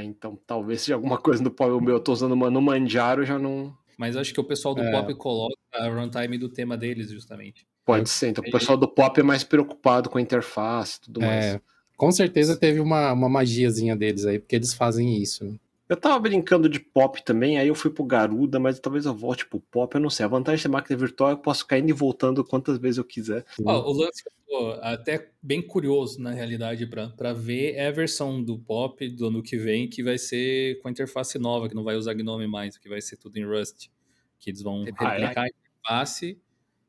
Então talvez seja alguma coisa do Pop. O meu eu tô usando no Manjaro, já não... Mas acho que o pessoal do Pop coloca a runtime do tema deles, justamente. Pode ser. Então o pessoal do Pop é mais preocupado com a interface e tudo mais. Com certeza teve uma magiazinha deles aí, porque eles fazem isso. Né? Eu tava brincando de pop também, aí eu fui pro Garuda, mas talvez eu volte pro pop, eu não sei. A vantagem de ter máquina virtual é que eu posso ficar indo e voltando quantas vezes eu quiser. Ó, o lance que eu tô até bem curioso, na realidade, pra ver é a versão do pop do ano que vem, que vai ser com a interface nova, que não vai usar GNOME mais, que vai ser tudo em Rust. Que eles vão Ah, é? replicar a interface,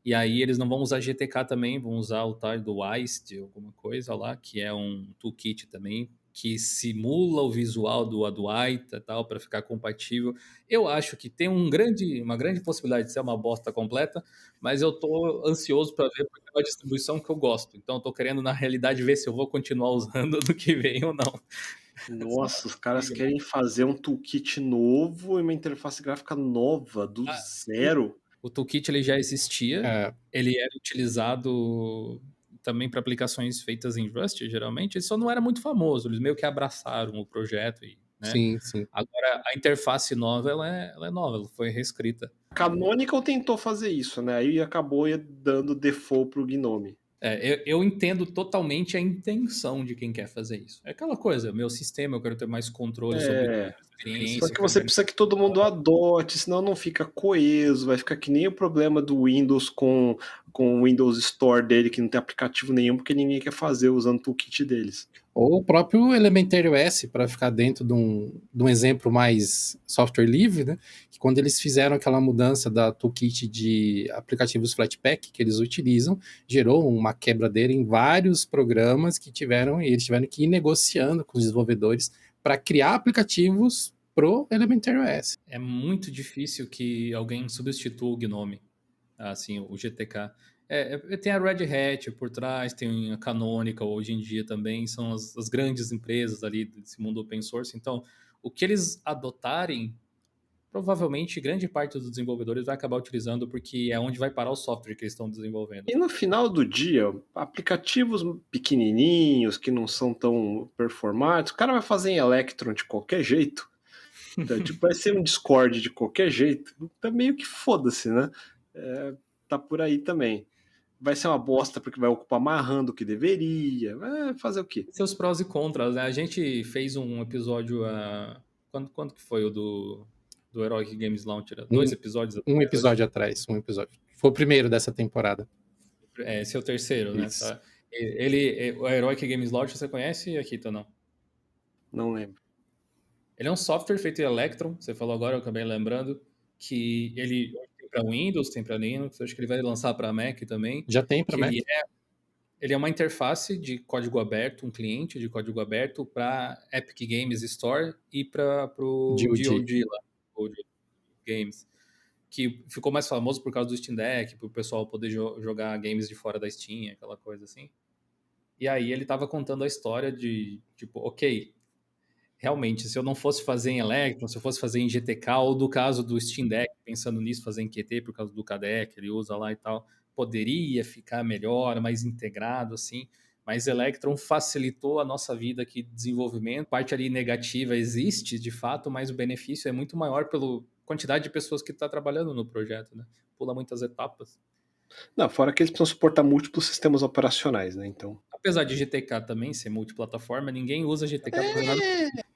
e aí eles não vão usar GTK também, vão usar o tal do WIST, alguma coisa lá, que é um toolkit também, que simula o visual do Adwaita e tal, para ficar compatível. Eu acho que tem uma grande possibilidade de ser uma bosta completa, mas eu tô ansioso para ver porque é uma distribuição que eu gosto. Então eu tô querendo, na realidade, ver se eu vou continuar usando no que vem ou não. Só Nossa, os caras briga, né? querem fazer um toolkit novo e uma interface gráfica nova, do Ah, zero. o toolkit ele já existia, É, ele era utilizado também para aplicações feitas em Rust, geralmente, ele só não era muito famoso, eles meio que abraçaram o projeto, e, né? sim, sim. Agora, a interface nova, ela é nova, ela foi reescrita. Canonical tentou fazer isso, né? Aí acabou dando default pro Gnome. Eu entendo totalmente a intenção de quem quer fazer isso. É aquela coisa, meu sistema, eu quero ter mais controle sobre É. a Só experiência, eu que quero você ter precisa que todo mundo adote, senão não fica coeso, vai ficar que nem o problema do Windows com o Windows Store dele, que não tem aplicativo nenhum, porque ninguém quer fazer usando o toolkit deles. Ou o próprio Elementary OS, para ficar dentro de um exemplo mais software livre, né? Que quando eles fizeram aquela mudança da toolkit de aplicativos Flatpak que eles utilizam, gerou uma quebradeira em vários programas e eles tiveram que ir negociando com os desenvolvedores para criar aplicativos pro Elementary OS. É muito difícil que alguém substitua o Gnome, assim, o GTK. Tem a Red Hat por trás, tem a Canonical hoje em dia também, são as grandes empresas ali desse mundo open source. Então, o que eles adotarem, provavelmente grande parte dos desenvolvedores vai acabar utilizando, porque é onde vai parar o software que eles estão desenvolvendo. E no final do dia, aplicativos pequenininhos, que não são tão performáticos, o cara vai fazer em Electron de qualquer jeito. Então, tipo, vai ser um Discord de qualquer jeito. Tá meio que foda-se, né? Tá por aí também. Vai ser uma bosta porque vai ocupar mais RAM do que deveria. Vai fazer o quê? Seus prós e contras, né? A gente fez um episódio. Quando que foi o do Heroic Games Launcher? Dois Um, episódios um atrás, acho. episódio atrás, um episódio. Foi o primeiro dessa temporada. Esse é o terceiro, né? Isso. O Heroic Games Launcher, você conhece, Akito, ou não? Não lembro. Ele é um software feito em Electron, você falou agora, eu acabei lembrando, que ele tem para Windows, tem para Linux, acho que ele vai lançar para Mac também, Já tem para que Mac? ele é uma interface de código aberto, um cliente de código aberto para Epic Games Store e para o GOG. GOG lá, o GOG Games, que ficou mais famoso por causa do Steam Deck, para o pessoal poder jogar games de fora da Steam, aquela coisa assim. E aí ele estava contando a história de, tipo, ok, realmente, se eu não fosse fazer em Electron, se eu fosse fazer em GTK, ou do caso do Steam Deck, pensando nisso, fazer em QT por causa do KDE que ele usa lá e tal, poderia ficar melhor, mais integrado, assim. Mas Electron facilitou a nossa vida aqui de desenvolvimento. A parte ali negativa existe, de fato, mas o benefício é muito maior pela quantidade de pessoas que está trabalhando no projeto, né? Pula muitas etapas. Não, fora que eles precisam suportar múltiplos sistemas operacionais, né? Então. Apesar de GTK também ser multiplataforma, ninguém usa GTK para fazer nada.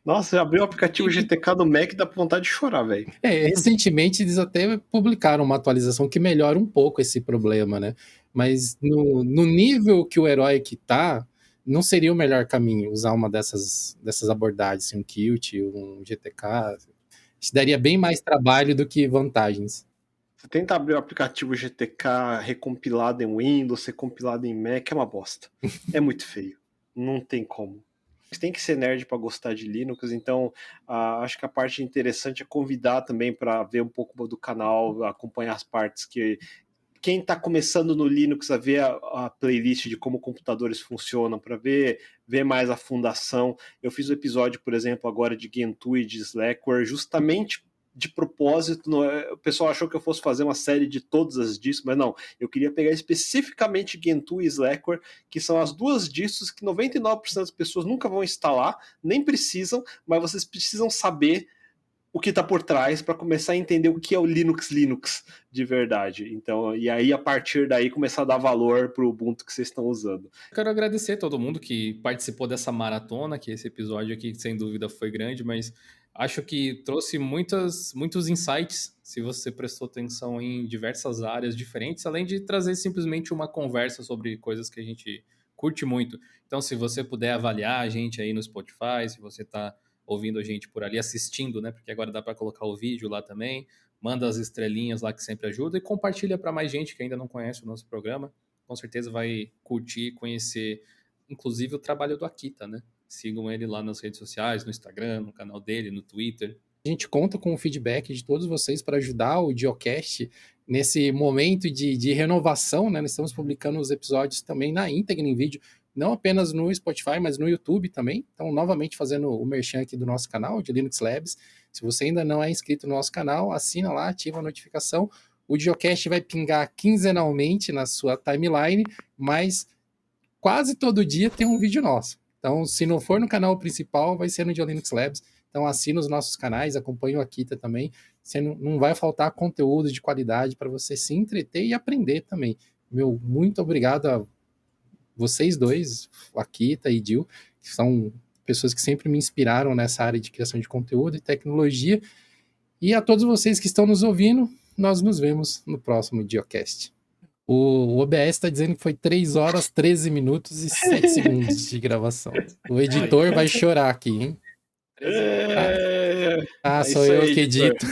Nossa, abriu o aplicativo GTK do Mac e dá vontade de chorar, velho. Recentemente eles até publicaram uma atualização que melhora um pouco esse problema, né? Mas no nível que o Heroic tá, não seria o melhor caminho usar uma dessas abordagens, assim, um Qt, um GTK. Isso daria bem mais trabalho do que vantagens. Você tenta abrir o aplicativo GTK recompilado em Windows, recompilado em Mac, é uma bosta. É muito feio. Não tem como. Você tem que ser nerd para gostar de Linux, então acho que a parte interessante é convidar também para ver um pouco do canal, acompanhar as partes que quem está começando no Linux a ver a playlist de como computadores funcionam, para ver mais a fundação. Eu fiz um episódio, por exemplo, agora de Gentoo e de Slackware, justamente de propósito. O pessoal achou que eu fosse fazer uma série de todas as distros, mas não. Eu queria pegar especificamente Gentoo e Slackware, que são as duas distros que 99% das pessoas nunca vão instalar, nem precisam, mas vocês precisam saber o que está por trás para começar a entender o que é o Linux de verdade. Então, e aí a partir daí começar a dar valor para o Ubuntu que vocês estão usando. Quero agradecer a todo mundo que participou dessa maratona, que esse episódio aqui sem dúvida foi grande, mas acho que trouxe muitos insights, se você prestou atenção em diversas áreas diferentes, além de trazer simplesmente uma conversa sobre coisas que a gente curte muito. Então, se você puder avaliar a gente aí no Spotify, se você está ouvindo a gente por ali, assistindo, né? Porque agora dá para colocar o vídeo lá também. Manda as estrelinhas lá que sempre ajuda e compartilha para mais gente que ainda não conhece o nosso programa. Com certeza vai curtir, conhecer, inclusive o trabalho do Akita, né? Sigam ele lá nas redes sociais, no Instagram, no canal dele, no Twitter. A gente conta com o feedback de todos vocês para ajudar o Geocast nesse momento de renovação, né? Nós estamos publicando os episódios também na íntegra em vídeo, não apenas no Spotify, mas no YouTube também. Então, novamente fazendo o merchan aqui do nosso canal, de Linux Labs. Se você ainda não é inscrito no nosso canal, assina lá, ativa a notificação. O Geocast vai pingar quinzenalmente na sua timeline, mas quase todo dia tem um vídeo nosso. Então, se não for no canal principal, vai ser no de Linux Labs. Então, assina os nossos canais, acompanhe o Akita também. Você não vai faltar conteúdo de qualidade para você se entreter e aprender também. Meu, muito obrigado a vocês dois, o Akita e Dil, que são pessoas que sempre me inspiraram nessa área de criação de conteúdo e tecnologia. E a todos vocês que estão nos ouvindo, nós nos vemos no próximo Geocast. O OBS está dizendo que foi 3 horas, 13 minutos e 7 segundos de gravação. O editor vai chorar aqui, hein? Sou eu que edito.